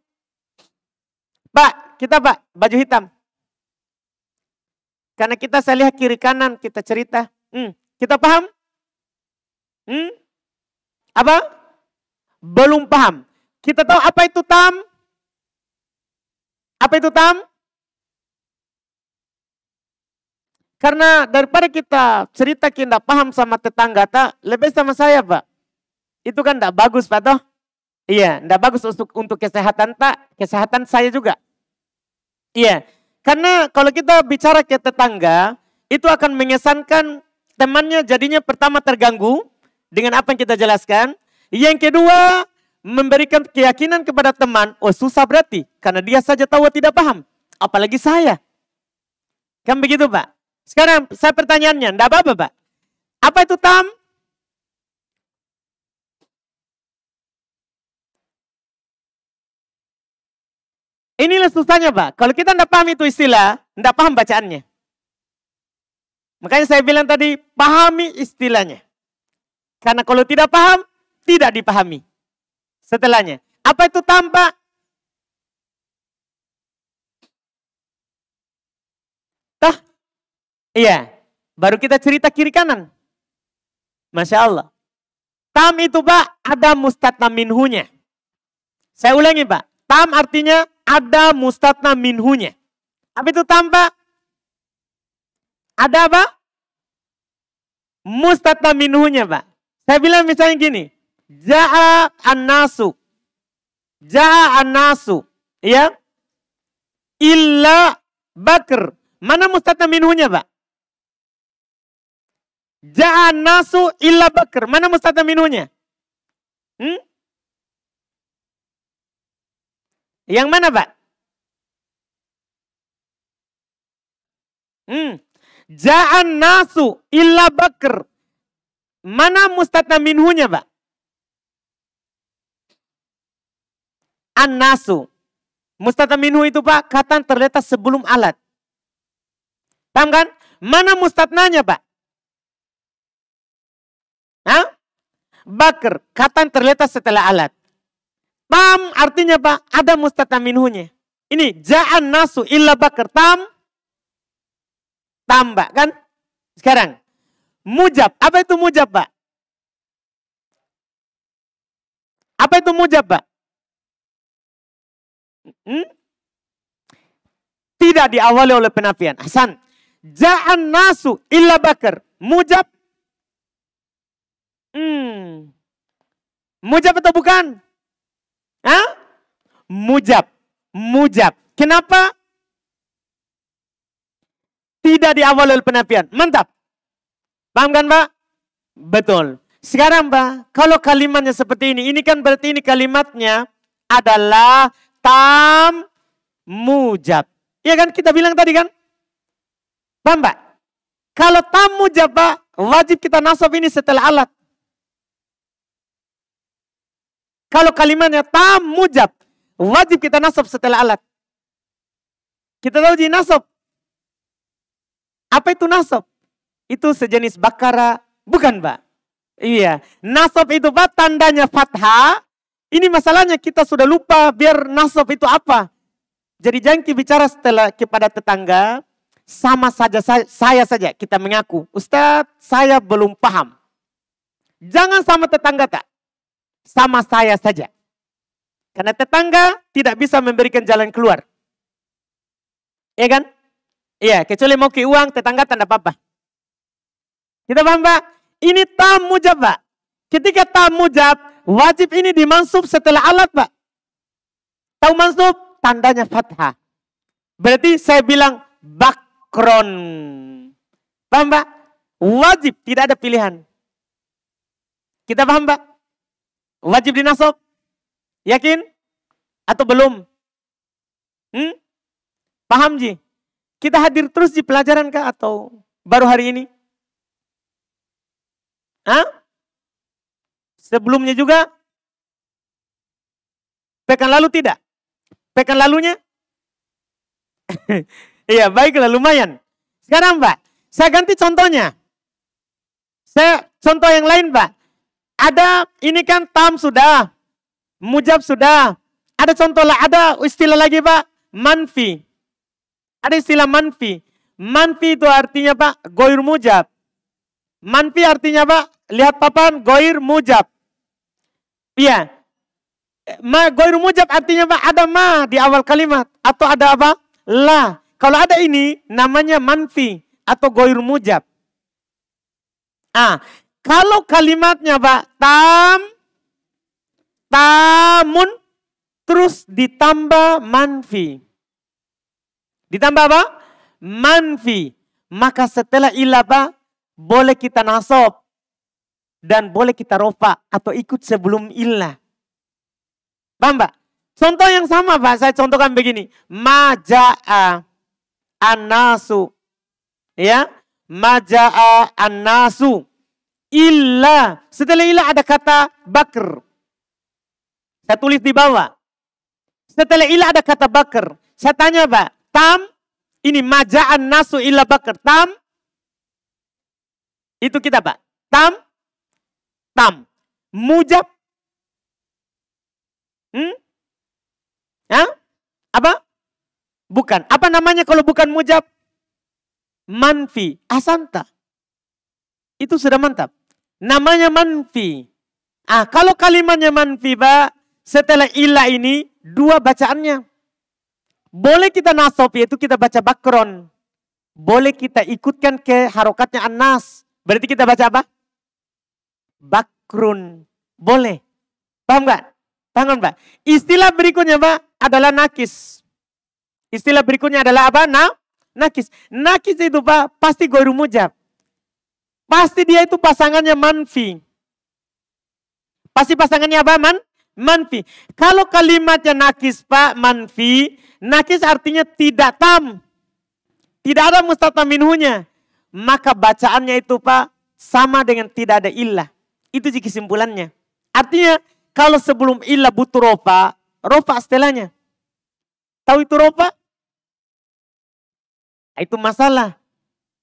Pak, kita Pak, baju hitam. Karena kita saya lihat kiri kanan, kita cerita. Kita paham? Apa? Belum paham. Kita tahu apa itu tam? Apa itu tam? Karena daripada kita cerita kita tidak paham sama tetangga, lebih sama saya Pak. Itu kan tidak bagus Pak toh? Iya, tidak bagus untuk kesehatan kesehatan saya juga. Iya, karena kalau kita bicara ke tetangga, itu akan mengesankan temannya jadinya pertama terganggu dengan apa yang kita jelaskan. Yang kedua, memberikan keyakinan kepada teman, oh susah berarti, karena dia saja tahu tidak paham. Apalagi saya. Kan begitu Pak? Sekarang saya pertanyaannya, tidak apa-apa Pak. Apa itu tam? Inilah susahnya Pak. Kalau kita tidak paham itu istilah, tidak paham bacaannya. Makanya saya bilang tadi, pahami istilahnya. Karena kalau tidak paham, tidak dipahami. Setelahnya. Apa itu tam Pak? Tah? Iya. Baru kita cerita kiri kanan. Masya Allah. Tam itu Pak, ada mustatna minhunya. Saya ulangi Pak. Tam artinya ada mustatna minhunya. Apa itu tam Pak? Ada apa? Mustatna minhunya Pak. Saya bilang misalnya gini. Ja'a an-nasu. Ja'a an-nasu. Ya. Illa Bakr. Mana mustatna minhunya Pak? Ja'a an-nasu illa Bakr. Mana mustatna minhunya? Yang mana Pak? Ja'an nasu illa Bakr. Mana mustatna minhunya Pak? An-nasu. Mustatna minhu itu Pak, kata terletak sebelum alat. Paham kan? Mana mustatnanya Pak? Hah? Bakr, kata terletak setelah alat. Tam artinya Pak, ada mustatna minhunya. Ini ja'an nasu illa Bakr. Tam, tambah kan? Sekarang, mujab. Apa itu mujab Pak? Apa itu mujab Pak? Tidak diawali oleh penafian. Hasan. Ja'an nasu illa Bakr. Mujab. Mujab atau bukan? Hah? Mujab. Mujab. Kenapa? Tidak diawali oleh penafian. Mantap. Paham kan Pak? Betul. Sekarang Pak, kalau kalimatnya seperti ini kan berarti ini kalimatnya adalah tam mujab. Iya kan kita bilang tadi kan? Paham Pak? Kalau tam mujab Pak, wajib kita nasab ini setelah alat. Kalau kalimatnya tam mujab, wajib kita nasab setelah alat. Kita tahu di nasab. Apa itu nasab? Itu sejenis bakara, bukan Pak? Iya, nasab itu Pak tandanya fathah. Ini masalahnya kita sudah lupa biar nasab itu apa. Jadi jangan bicara setelah kepada tetangga, sama saja saya saja kita mengaku, Ustadz saya belum paham. Jangan sama tetangga tak, sama saya saja. Karena tetangga tidak bisa memberikan jalan keluar. Iya kan? Iya, kecuali mau ke uang, tetangga tanda apa-apa. Kita paham Pak? Ini tam mujab Pak. Ketika tam mujab, wajib ini dimansub setelah alat Pak. Tahu mansub? Tandanya fathah. Berarti saya bilang bakron. Paham Pak? Wajib, tidak ada pilihan. Kita paham Pak? Wajib dinasab? Yakin? Atau belum? Paham Ji? Kita hadir terus di pelajaran kah atau baru hari ini? Hah? Sebelumnya juga? Pekan lalu tidak? Pekan lalunya? Iya baiklah lumayan. Sekarang Pak, saya ganti contohnya. Saya contoh yang lain Pak. Ada ini kan tam sudah. Mujab sudah. Ada contoh lah, ada istilah lagi Pak. Manfi. Ada istilah manfi. Manfi itu artinya Pak, goir mujab. Manfi artinya Pak, lihat papan, goir mujab. Iya. Goir mujab artinya Pak, ada ma di awal kalimat. Atau ada apa? La. Kalau ada ini, namanya manfi. Atau goir mujab. Kalau kalimatnya Pak, tamun, terus ditambah manfi. Ditambah apa? Manfi. Maka setelah ilah Pak, boleh kita nasab. Dan boleh kita rofa atau ikut sebelum ilah. Paham Pak? Contoh yang sama Pak, saya contohkan begini. Maja'a an-nasu. Ya, maja'a an-nasu. Illa. Setelah ilah ada kata bakr. Saya tulis di bawah. Setelah ilah ada kata bakr. Saya tanya Pak, tam, ini maja'an nasu illa bakr. Tam, itu kita Pak. Tam. Mujab. Apa? Bukan. Apa namanya kalau bukan mujab? Manfi. Asanta. Itu sudah mantap. Namanya manfi. Kalau kalimatnya manfi Pak, setelah ilah ini, dua bacaannya. Boleh kita nasab, yaitu kita baca bakron. Boleh kita ikutkan ke harokatnya an-nas. Berarti kita baca apa? Bakrun. Boleh. Paham gak? Paham Pak? Istilah berikutnya Pak adalah nakis. Istilah berikutnya adalah apa? Nakis. Nakis itu Pak pasti goiru mujab. Pasti dia itu pasangannya manfi. Pasti pasangannya apa? Manfi. Kalau kalimatnya nakis Pak, manfi. Nakis artinya tidak tam. Tidak ada mustatam minhunya. Maka bacaannya itu Pak sama dengan tidak ada illah. Itu sih kesimpulannya. Artinya kalau sebelum illah butuh rofa setelahnya. Tahu itu rofa? Itu masalah.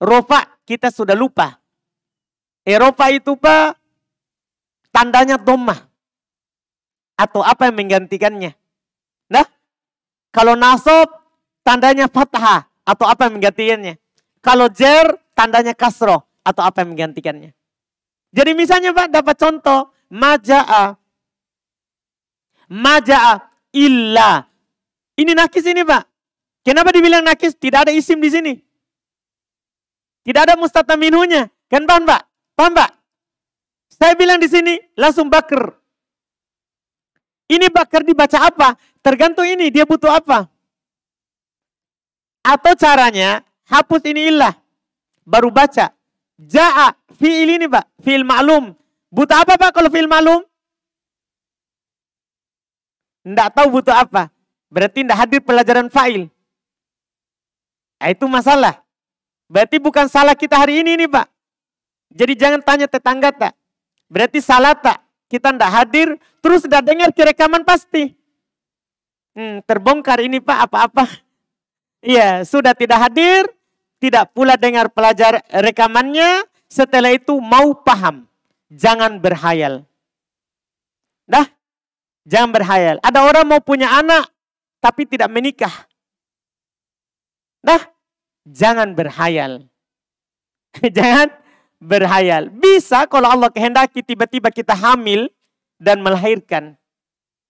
Rofa kita sudah lupa. Rofa itu Pak tandanya dhammah. Atau apa yang menggantikannya. Nah, kalau nasab tandanya fathah. Atau apa yang menggantikannya. Kalau jer tandanya kasroh. Atau apa yang menggantikannya. Jadi misalnya Pak dapat contoh. Maja'a illa. Ini nakis ini Pak. Kenapa dibilang nakis? Tidak ada isim di sini. Tidak ada mustatam minhunya. Kan paham Pak? Paham Pak? Saya bilang di sini langsung bakr. Ini bakr dibaca apa? Tergantung ini dia butuh apa. Atau caranya hapus ini illah. Baru baca. Ja'a fi'il ini Pak. Fi'il ma'lum. Butuh apa Pak kalau fi'il ma'lum? Tidak tahu butuh apa. Berarti tidak hadir pelajaran fa'il. Itu masalah. Berarti bukan salah kita hari ini nih Pak. Jadi jangan tanya tetangga tak. Berarti salah tak. Kita tidak hadir. Terus tidak dengar ke rekaman pasti. Terbongkar ini Pak apa-apa. Iya sudah tidak hadir. tidak pula dengar pelajar rekamannya, setelah itu mau paham. Jangan berhayal. Dah, jangan berhayal. Ada orang mau punya anak, tapi tidak menikah. Dah, jangan berhayal. Jangan berhayal. Bisa kalau Allah kehendaki tiba-tiba kita hamil dan melahirkan.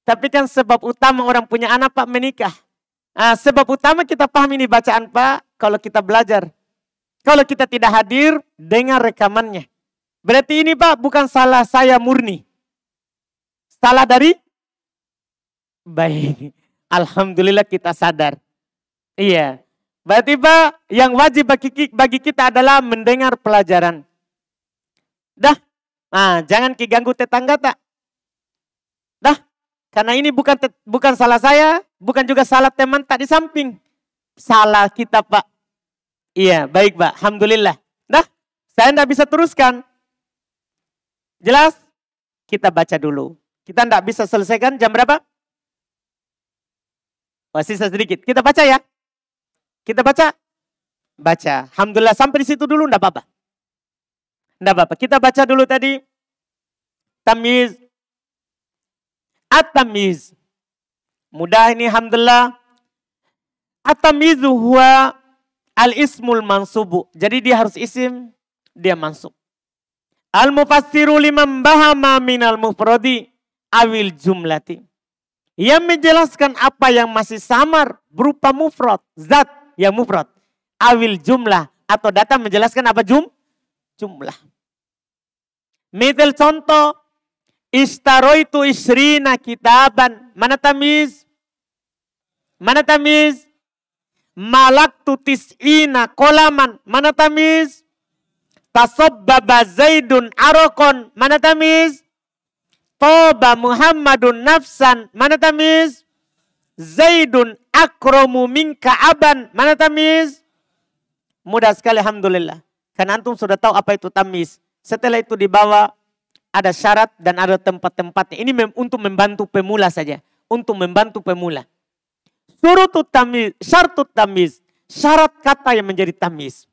Tapi kan sebab utama orang punya anak Pak menikah. Sebab utama kita paham ini bacaan Pak kalau kita belajar. Kalau kita tidak hadir, dengar rekamannya. Berarti ini Pak bukan salah saya murni. Salah dari? Baik. Alhamdulillah kita sadar. Iya. Berarti Pak yang wajib bagi kita adalah mendengar pelajaran. Dah. Jangan diganggu tetangga tak. Dah. Karena ini bukan salah saya, bukan juga salah teman tak di samping. Salah kita Pak. Iya, baik Pak. Alhamdulillah. Dah, saya tidak bisa teruskan. Jelas? Kita baca dulu. Kita tidak bisa selesaikan jam berapa? Sisa sedikit. Kita baca ya. Kita baca. Baca. Alhamdulillah sampai di situ dulu tidak apa-apa. Tidak apa-apa. Kita baca dulu tadi. Tamyiz. At-tamyiz. Mudah ini alhamdulillah. At-tamyizu huwa al-ismul mansubu. Jadi dia harus isim, dia mansub. Al-mufassiru liman bahama minal mufradi awil jumlati. Yang menjelaskan apa yang masih samar berupa mufrad, zat yang mufrad. Awil jumlah atau data menjelaskan apa jumlah. Misal contoh, istaroitu isrina kitaban. Mana tamiz? Mana tamiz? Malaktu tis'ina kolaman. Mana tamiz? Tasobbaba zaidun arokon. Mana tamiz? Toba Muhammadun nafsan. Mana tamiz? Zaidun akromu minka aban. Mana tamiz? Mudah sekali alhamdulillah. Karena antum sudah tahu apa itu tamiz. Setelah itu dibawa ada syarat dan ada tempat-tempatnya. Ini untuk membantu pemula saja. Untuk membantu pemula. Surutut tamiz, syartut tamiz. Syarat kata yang menjadi tamiz.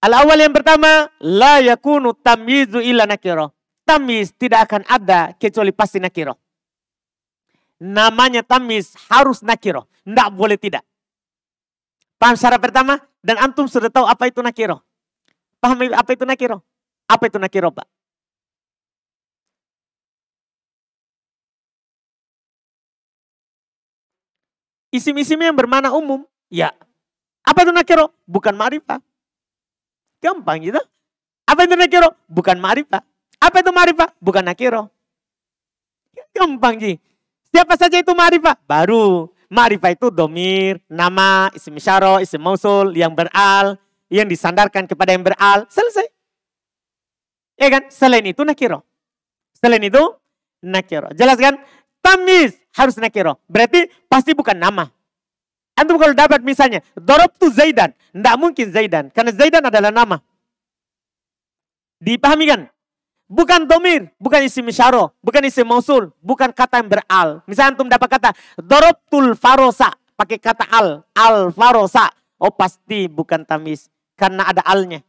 Al-awal yang pertama, la yakunu tamyizu illa nakiro. Tamiz tidak akan ada kecuali pasti nakiro. Namanya tamiz harus nakiro. Tidak boleh tidak. Paham syarat pertama? Dan antum sudah tahu apa itu nakiro. Paham apa itu nakiro? Apa itu nakiro Pak? Isim-isim yang bermakna umum. Ya. Apa itu nakiro? Bukan ma'rifah. Gampang gitu. Apa itu nakiro? Bukan ma'rifah. Apa itu ma'rifah? Bukan nakiro. Gampang Ji. Siapa saja itu ma'rifah? Baru. Ma'rifah itu domir, nama, isim isyara, isim mausul, yang beral, yang disandarkan kepada yang beral. Selesai. Ya kan? Selain itu nakiro. Selain itu nakiro. Jelas kan? Tamiz harus nakiro. Berarti pasti bukan nama. Antum kalau dapat misalnya, darabtu Zaidan. Tidak mungkin Zaidan. Karena Zaidan adalah nama. Dipahami kan? Bukan domir, bukan isim isyara, bukan isim mausul, bukan kata yang beral. Misalnya antum dapat kata, darabtul farosa. Pakai kata al farosa. Oh pasti bukan tamiz. Karena ada alnya.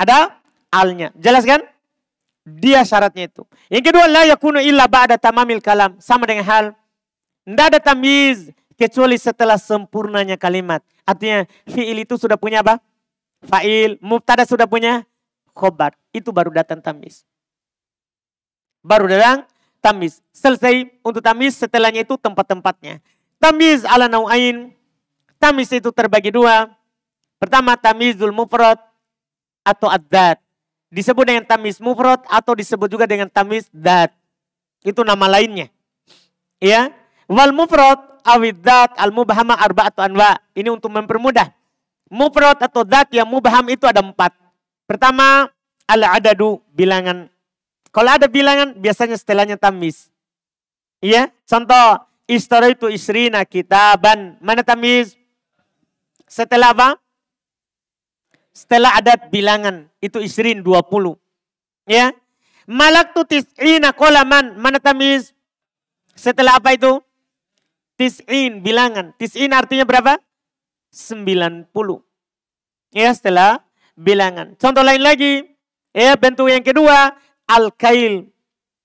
Ada alnya. Jelas kan? Dia syaratnya itu. Yang kedua, la yakunu illa ba'da tamamil kalam. Sama dengan hal. Tidak ada tamyiz. Kecuali setelah sempurnanya kalimat. Artinya fi'il itu sudah punya apa? Fa'il. Mubtada sudah punya khobar. Itu baru datang tamyiz. Baru datang tamyiz. Selesai untuk tamyiz. Setelahnya itu tempat-tempatnya. Tamyiz ala nau'ain. Tamyiz itu terbagi dua. Pertama tamyizul mufrad atau ad-dat. Disebut dengan tamyiz mufrad atau disebut juga dengan tamyiz dat. Itu nama lainnya. Ya. Wal mufrad awid dat al mubhama arba'atu anwa. Ini untuk mempermudah. Mufrad atau dat yang mubham itu ada 4. Pertama al adadu, bilangan. Kalau ada bilangan biasanya setelahnya tamyiz. Iya. Contoh istaraitu isrina kitaban. Mana tamyiz? Setelah apa? Setelah adat bilangan. Itu isrin 20. Ya. Malaktu tis'ina kolaman. Mana tamyiz? Setelah apa itu? Tis'in bilangan. Tis'in artinya berapa? Ya, setelah bilangan. Contoh lain lagi. Ya, bentuk yang kedua, al-kail.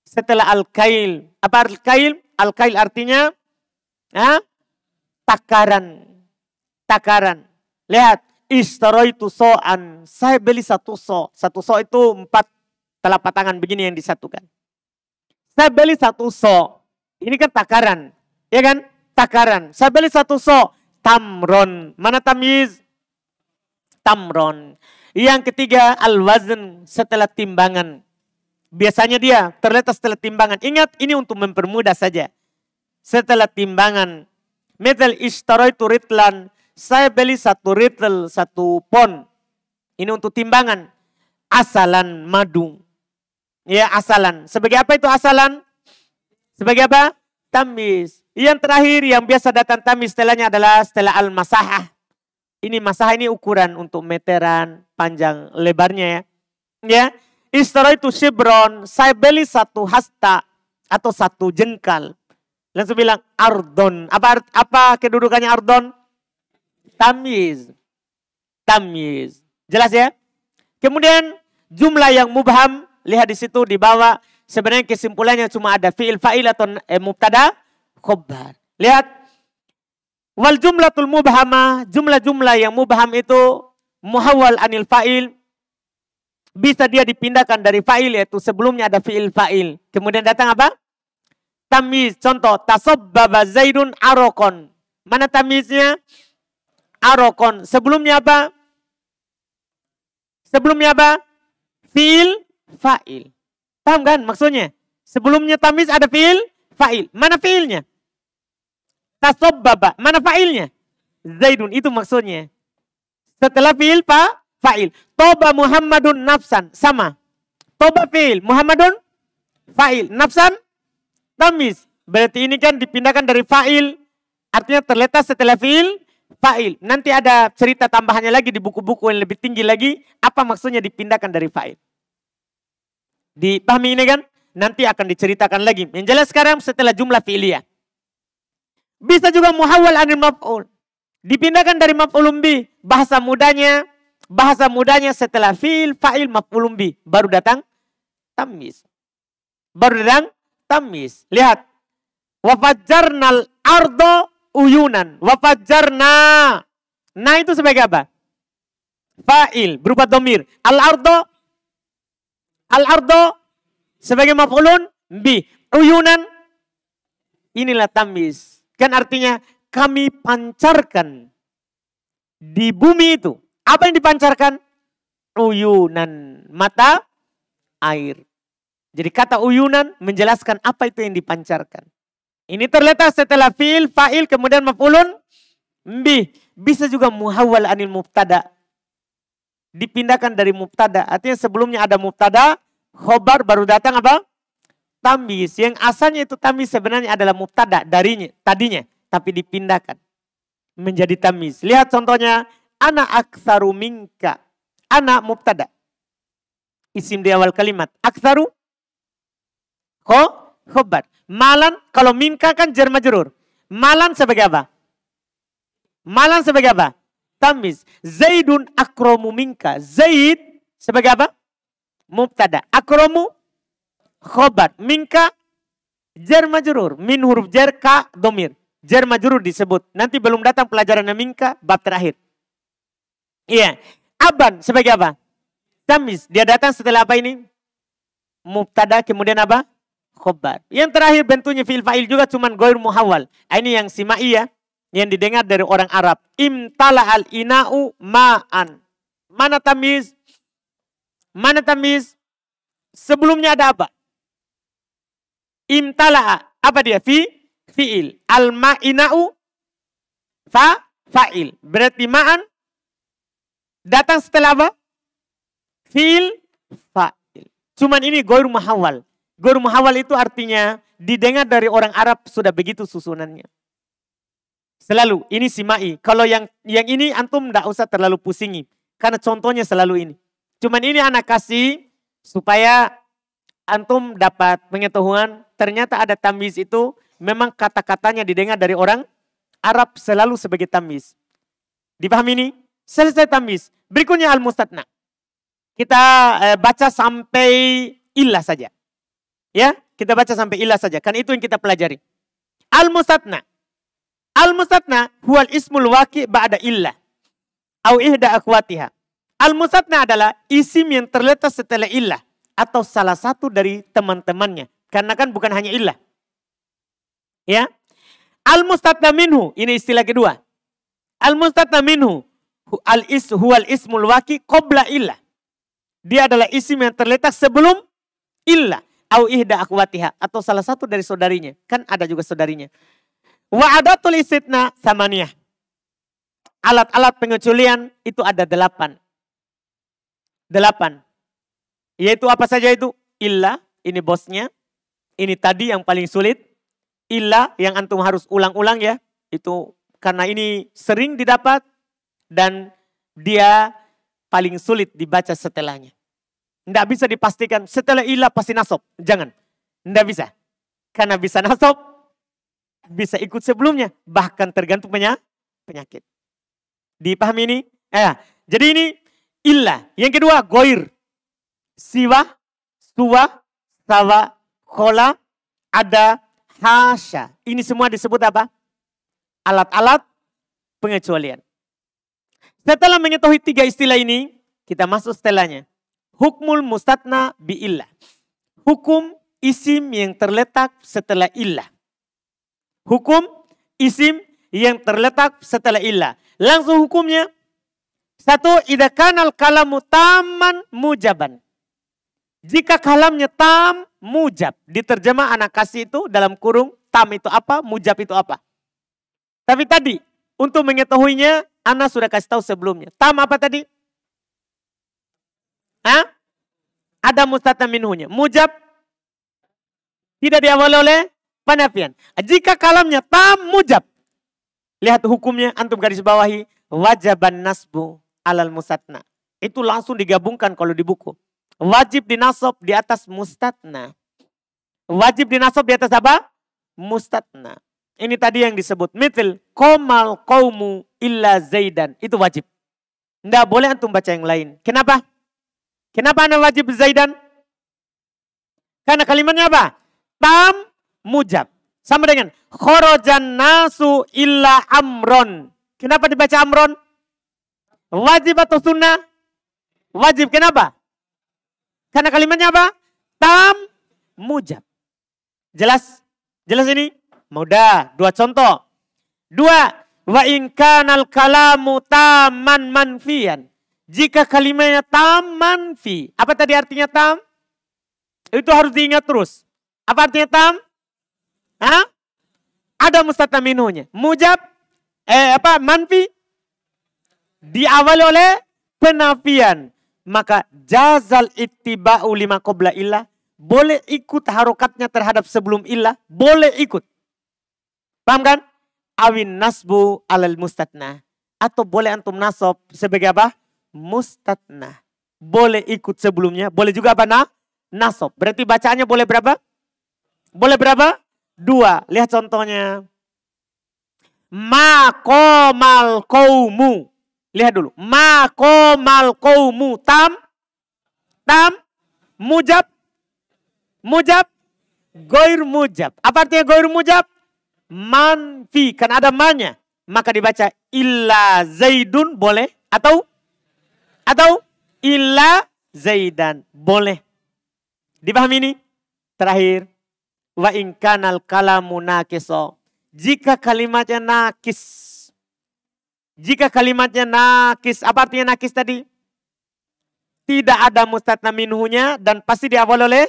Setelah al-kail. Apa al-kail? Al-kail artinya takaran. Takaran. Lihat, istaraitu so'an. Saya beli satu so'. Satu so' itu 4 telapak tangan begini yang disatukan. Saya beli satu so'. Ini kan takaran. Ya kan? Takaran. Saya beli satu so'. Tamron. Mana tamyiz? Tamron. Yang ketiga, al-wazn. Setelah timbangan. Biasanya dia terletak setelah timbangan. Ingat, ini untuk mempermudah saja. Setelah timbangan. Metal istaraitu ritlan. Saya beli satu ritl, 1 pon. Ini untuk timbangan. Asalan madu. Ya, asalan. Sebagai apa itu asalan? Sebagai apa? Tamyiz. Yang terakhir yang biasa datang tamyiz setelahnya adalah setelah al-masahah. Ini masahah ini ukuran untuk meteran, panjang, lebarnya ya. Ya. Istaraitu shibron. Saya beli 1 hasta atau 1 jengkal. Langsung bilang ardon. Apa kedudukannya ardon? Tamyiz. Tamyiz. Jelas ya? Kemudian jumlah yang mubham, lihat di situ di bawah, sebenarnya kesimpulannya cuma ada fi'il fa'il atau mubtada khobar. Lihat. Wal jumlatul mubhamah, jumlah-jumlah yang mubham itu muhawwal anil fa'il. Bisa dia dipindahkan dari fa'il, yaitu sebelumnya ada fi'il fa'il. Kemudian datang apa? Tamyiz. Contoh, tasabbaba Zaidun arokon. Mana tamyiznya? Arokon. Sebelumnya apa? Sebelumnya apa? Fi'il fa'il. Paham kan maksudnya? Sebelumnya tamyiz ada fi'il fa'il. Mana fi'ilnya? Tasabbaba. Mana fa'ilnya? Zaidun. Itu maksudnya. Setelah fi'il fa'il. Toba Muhammadun nafsan. Sama. Toba fi'il. Muhammadun fa'il. Nafsan tamyiz. Berarti ini kan dipindahkan dari fa'il. Artinya terletak setelah fi'il fa'il. Nanti ada cerita tambahannya lagi di buku-buku yang lebih tinggi lagi. Apa maksudnya dipindahkan dari fa'il. Dipahami ini kan? Nanti akan diceritakan lagi. Yang jelas sekarang setelah jumlah fi'liyah. Bisa juga muhawwal anil maf'ul. Dipindahkan dari maf'ulun bih. Bahasa mudanya setelah fi'il, fa'il, maf'ulun bih. Baru datang tamyiz. Baru datang tamyiz. Lihat. Wafajjarnal ardo uyunan. Wafajjarna. Nah itu sebagai apa? Fa'il. Berupa domir. Al-ardo sebagai maf'ulun bih. Uyunan. Inilah tamyiz. Kan artinya kami pancarkan di bumi itu. Apa yang dipancarkan? Uyunan. Mata air. Jadi kata uyunan menjelaskan apa itu yang dipancarkan. Ini terletak setelah fi'il, fa'il, kemudian maf'ulun bih. Bisa juga muhawwal anil mubtada. Dipindahkan dari mubtada. Artinya sebelumnya ada mubtada, khobar baru datang apa? Tamyiz. Yang asalnya itu tamyiz sebenarnya adalah mubtada tadinya. Tapi dipindahkan menjadi tamyiz. Lihat contohnya. Ana aktsaru minka. Ana mubtada. Isim di awal kalimat. Aktsaru khobar. Malan, kalau minka kan jar majrur. Malan sebagai apa? Malan sebagai apa? Tamyiz. Zaidun akramu minka. Zaid sebagai apa? Mubtada. Akramu khobar. Minka jar majrur. Min huruf jar ka domir. Jar majrur disebut. Nanti belum datang pelajaran minka bab terakhir. Iya. Aban sebagai apa? Tamyiz. Dia datang setelah apa ini? Mubtada kemudian apa? Khobar. Yang terakhir bentuknya fi'il fa'il juga cuman ghair muhawwal. Ini yang simai ya. Yang didengar dari orang Arab. Imtala al-ina'u ma'an. Mana tamyiz? Mana tamyiz? Sebelumnya ada apa? Imtala. Apa dia? Fi'il. Al-ma'ina'u fa'il. Berarti ma'an datang setelah apa? Fi'il fa'il. Cuman ini ghair muhawwal. Ghair muhawwal itu artinya didengar dari orang Arab sudah begitu susunannya. Selalu ini simai. Kalau yang ini antum tidak usah terlalu pusingi. Karena contohnya selalu ini. Cuman ini anak kasih supaya antum dapat pengetahuan. Ternyata ada tamyiz itu memang kata-katanya didengar dari orang Arab selalu sebagai tamyiz. Dipahami ini? Selesai tamyiz. Berikutnya al-mustatna. Kita baca sampai illah saja. Ya, kita baca sampai illah saja. Kan itu yang kita pelajari. Al-mustatna. Al-mustatna huwal ismul waqi' ba'da illah. Au ihda akhwatiha. Al-mustatna adalah isim yang terletak setelah illah. Atau salah satu dari teman-temannya. Karena kan bukan hanya illah. Ya. Al-mustatna minhu. Ini istilah kedua. Al-mustatna minhu. Huwal ismul waqi' qabla illah. Dia adalah isim yang terletak sebelum illah. Au ihda akhwatiha. Atau salah satu dari saudarinya. Kan ada juga saudarinya. Wa adatul istitna samaniyah. Alat-alat pengecualian itu ada 8. 8. Yaitu apa saja itu? Illah, ini bosnya. Ini tadi yang paling sulit. Illah yang antum harus ulang-ulang ya. Itu karena ini sering didapat. Dan dia paling sulit dibaca setelahnya. Tidak bisa dipastikan setelah illah pasti nasab. Jangan. Tidak bisa. Karena bisa nasab. Bisa ikut sebelumnya. Bahkan tergantung penyakit. Dipahami ini? Jadi ini illah. Yang kedua goir. Siwa, suwa, sawa, khola, ada, hasya. Ini semua disebut apa? Alat-alat pengecualian. Setelah mengetahui 3 istilah ini, kita masuk setelahnya. Hukmul mustatna bi illah. Hukum isim yang terletak setelah illah. Hukum isim yang terletak setelah illah. Langsung hukumnya. 1, idza kanal kalamu taman mujaban. Jika kalamnya tam mujab. Diterjemah anak kasih itu dalam kurung tam itu apa, mujab itu apa. Tapi tadi untuk mengetahuinya Ana sudah kasih tahu sebelumnya. Tam apa tadi? Ada mustatna minhunya. Mujab tidak diawali oleh penafian. Jika kalamnya tam mujab. Lihat hukumnya antum garis bawahi. Wajaban nasbu alal mustatna. Itu langsung digabungkan kalau di buku. Wajib dinasab di atas mustatna. Wajib dinasab di atas apa? Mustatna. Ini tadi yang disebut. Mithil qomal qawmu illa zaidan. Itu wajib. Tidak boleh antum baca yang lain. Kenapa? Kenapa anda wajib zaidan? Karena kalimatnya apa? Tam mujab. Sama dengan khorojan nasu illa amron. Kenapa dibaca amron? Wajib atau sunnah? Wajib. Kenapa? Karena kalimatnya apa? Tam mujab. Jelas? Jelas ini? Mudah. 2 contoh. 2. Wa in kanal kalamu taman manfian. Jika kalimatnya tam manfi. Apa tadi artinya tam? Itu harus diingat terus. Apa artinya tam? Ada mustatna minhunya. Mujab. Manfi. Diawali oleh penafian. Maka jazal ittiba'u lima qabla illah. Boleh ikut harokatnya terhadap sebelum illah. Boleh ikut. Paham kan? Awin nasbu alal mustatna. Atau boleh antum nasab sebagai apa? Mustatna. Boleh ikut sebelumnya. Boleh juga apa? Nasab. Berarti bacaannya boleh berapa? Boleh berapa? 2. Lihat contohnya. Maqamal qaumu. Lihat dulu. Maqamal qaumu. Tam. Mujab. Goir mujab. Apa artinya goir mujab? Manfi. Kan ada manya. Maka dibaca illa zaidun boleh. Atau illa zaidan boleh. Dipahami ini? Terakhir. Wa in kanal kalamu naqiso. Jika kalimatnya nakis. Apa artinya nakis tadi? Tidak ada mustatna minhunya dan pasti diawali oleh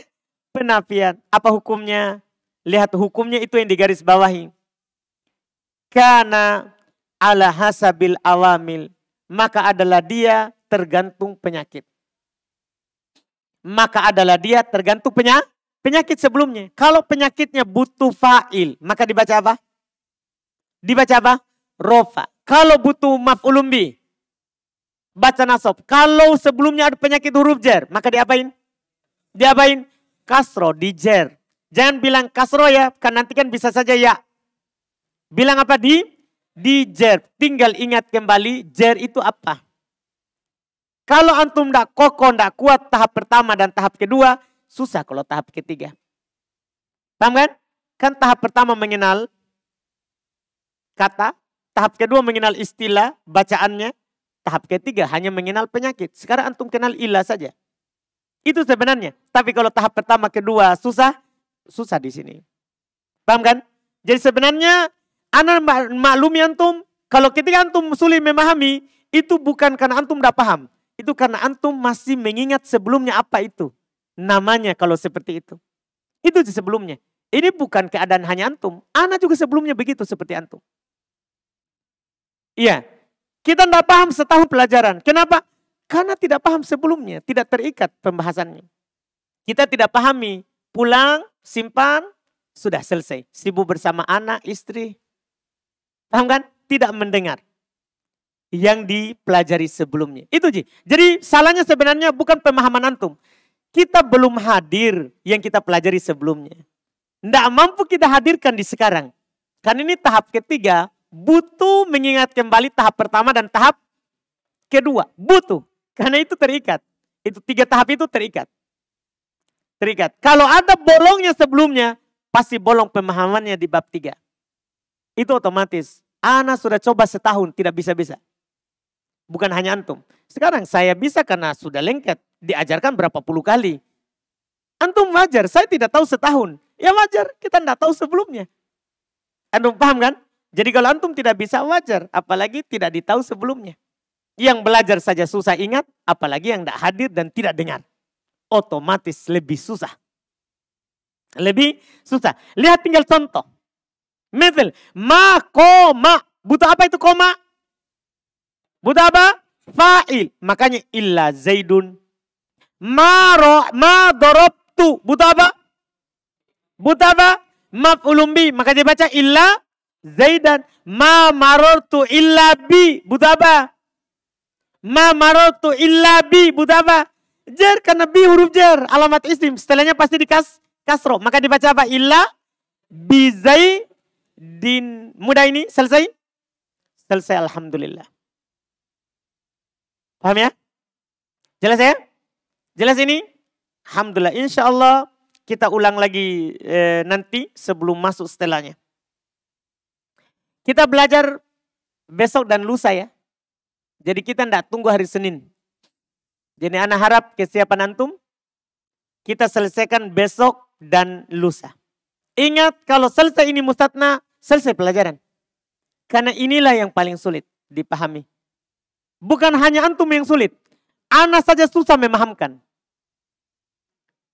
penafian. Apa hukumnya? Lihat hukumnya itu yang digaris bawahi. Kana ala hasabil awamil. Maka adalah dia tergantung penyakit. Penyakit sebelumnya. Kalau penyakitnya butuh fa'il. Maka dibaca apa? Rofa. Kalau butuh maf'ulun bih. Baca nasab. Kalau sebelumnya ada penyakit huruf jar. Maka diapain? Kasro, di jar. Jangan bilang kasro ya. Kan nanti kan bisa saja ya. Bilang apa? di jer. Tinggal ingat kembali jer itu apa. Kalau antum tidak kokoh, tidak kuat tahap pertama dan tahap kedua, susah kalau tahap ketiga. Paham kan? Kan tahap pertama mengenal kata, tahap kedua mengenal istilah, bacaannya, tahap ketiga hanya mengenal penyakit. Sekarang antum kenal ilah saja. Itu sebenarnya. Tapi kalau tahap pertama, kedua susah, susah di sini. Paham kan? Jadi sebenarnya, ana maklumi antum, kalau ketika antum sulit memahami, itu bukan karena antum tidak paham. Itu karena antum masih mengingat sebelumnya apa itu. Namanya kalau seperti itu. Itu sebelumnya. Ini bukan keadaan hanya antum. Ana juga sebelumnya begitu seperti antum. Iya. Kita tidak paham setahun pelajaran. Kenapa? Karena tidak paham sebelumnya. Tidak terikat pembahasannya. Kita tidak pahami. Pulang, simpan, sudah selesai. Sibuk bersama anak, istri. Paham kan? Tidak mendengar yang dipelajari sebelumnya. Itu Ji. Jadi salahnya sebenarnya bukan pemahaman antum. Kita belum hadir yang kita pelajari sebelumnya. Tidak mampu kita hadirkan di sekarang. Karena ini tahap ketiga, butuh mengingat kembali tahap pertama dan tahap kedua. Butuh. Karena itu terikat. Itu 3 tahap itu terikat. Terikat. Kalau ada bolongnya sebelumnya, pasti bolong pemahamannya di bab 3. Itu otomatis. Ana sudah coba setahun, tidak bisa-bisa. Bukan hanya antum. Sekarang saya bisa karena sudah lengket. Diajarkan berapa puluh kali. Antum wajar, saya tidak tahu setahun. Ya wajar, kita tidak tahu sebelumnya. Antum paham kan? Jadi kalau antum tidak bisa wajar, apalagi tidak ditahu sebelumnya. Yang belajar saja susah ingat, apalagi yang tidak hadir dan tidak dengar. Otomatis lebih susah. Lebih susah. Lihat tinggal contoh. Misal, ma, koma. Butuh apa itu koma? Butuh apa? Fa'il. Makanya illa zaidun. Ma dorobtu. Butuh apa? Butuh apa? Maf'ulun bi. Maka dia baca illa zaidan. Ma marortu illa bi. Butuh apa? Ma marortu illa bi. Butuh apa? Jar, karena bi huruf jar. Alamat isim. Setelahnya pasti kasro. Maka dibaca apa? Illa bi zaidin. Mudah ini? Selesai? Selesai, alhamdulillah. Paham ya? Jelas ya? Jelas ini? Alhamdulillah. Insya Allah kita ulang lagi nanti sebelum masuk setelahnya. Kita belajar besok dan lusa ya. Jadi kita tidak tunggu hari Senin. Jadi ana harap kesiapan antum kita selesaikan besok dan lusa. Ingat kalau selesai ini mustatna, selesai pelajaran. Karena inilah yang paling sulit dipahami. Bukan hanya antum yang sulit. Ana saja susah memahamkan.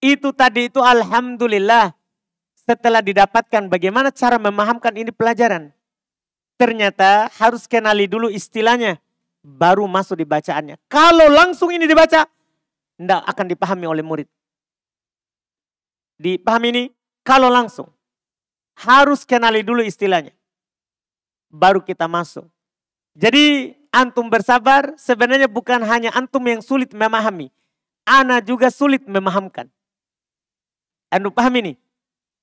Itu tadi itu alhamdulillah. Setelah didapatkan bagaimana cara memahamkan ini pelajaran. Ternyata harus kenali dulu istilahnya. Baru masuk di bacaannya. Kalau langsung ini dibaca. Tidak akan dipahami oleh murid. Dipahami ini? Kalau langsung. Harus kenali dulu istilahnya. Baru kita masuk. Jadi antum bersabar, sebenarnya bukan hanya antum yang sulit memahami. Ana juga sulit memahamkan. Antum paham ini?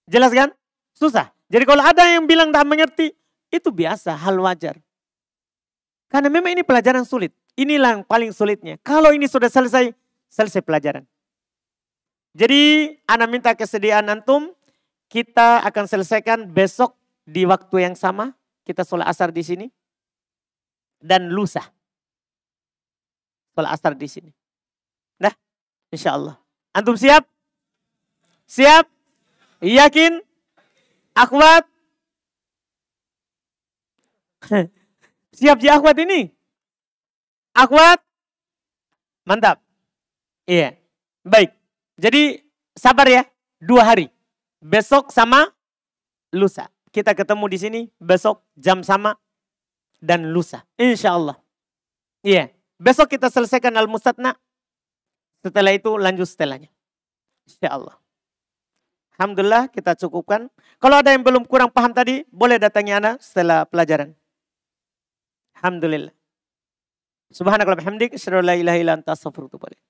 Jelas kan? Susah. Jadi kalau ada yang bilang tak mengerti, itu biasa, hal wajar. Karena memang ini pelajaran sulit. Inilah yang paling sulitnya. Kalau ini sudah selesai, selesai pelajaran. Jadi ana minta kesediaan antum, kita akan selesaikan besok di waktu yang sama. Kita sholat asar di sini. Dan lusa. Sholat asar di sini. Nah, insya Allah. Antum siap? Siap? Yakin? Akhwat? Siap ji akhwat ini? Akhwat? Mantap. Iya. Baik. Jadi sabar ya. 2 hari. Besok sama lusa. Kita ketemu di sini besok jam sama. Dan lusa. Insya Allah. Iya. Besok kita selesaikan al-mustatna. Setelah itu lanjut setelahnya. Insya Allah. Alhamdulillah kita cukupkan. Kalau ada yang belum kurang paham tadi, boleh datangi ana setelah pelajaran. Alhamdulillah. Subhanakallahumma wa bihamdik, asyhadu an la ilaha illa anta astaghfiruka wa atubu ilaik.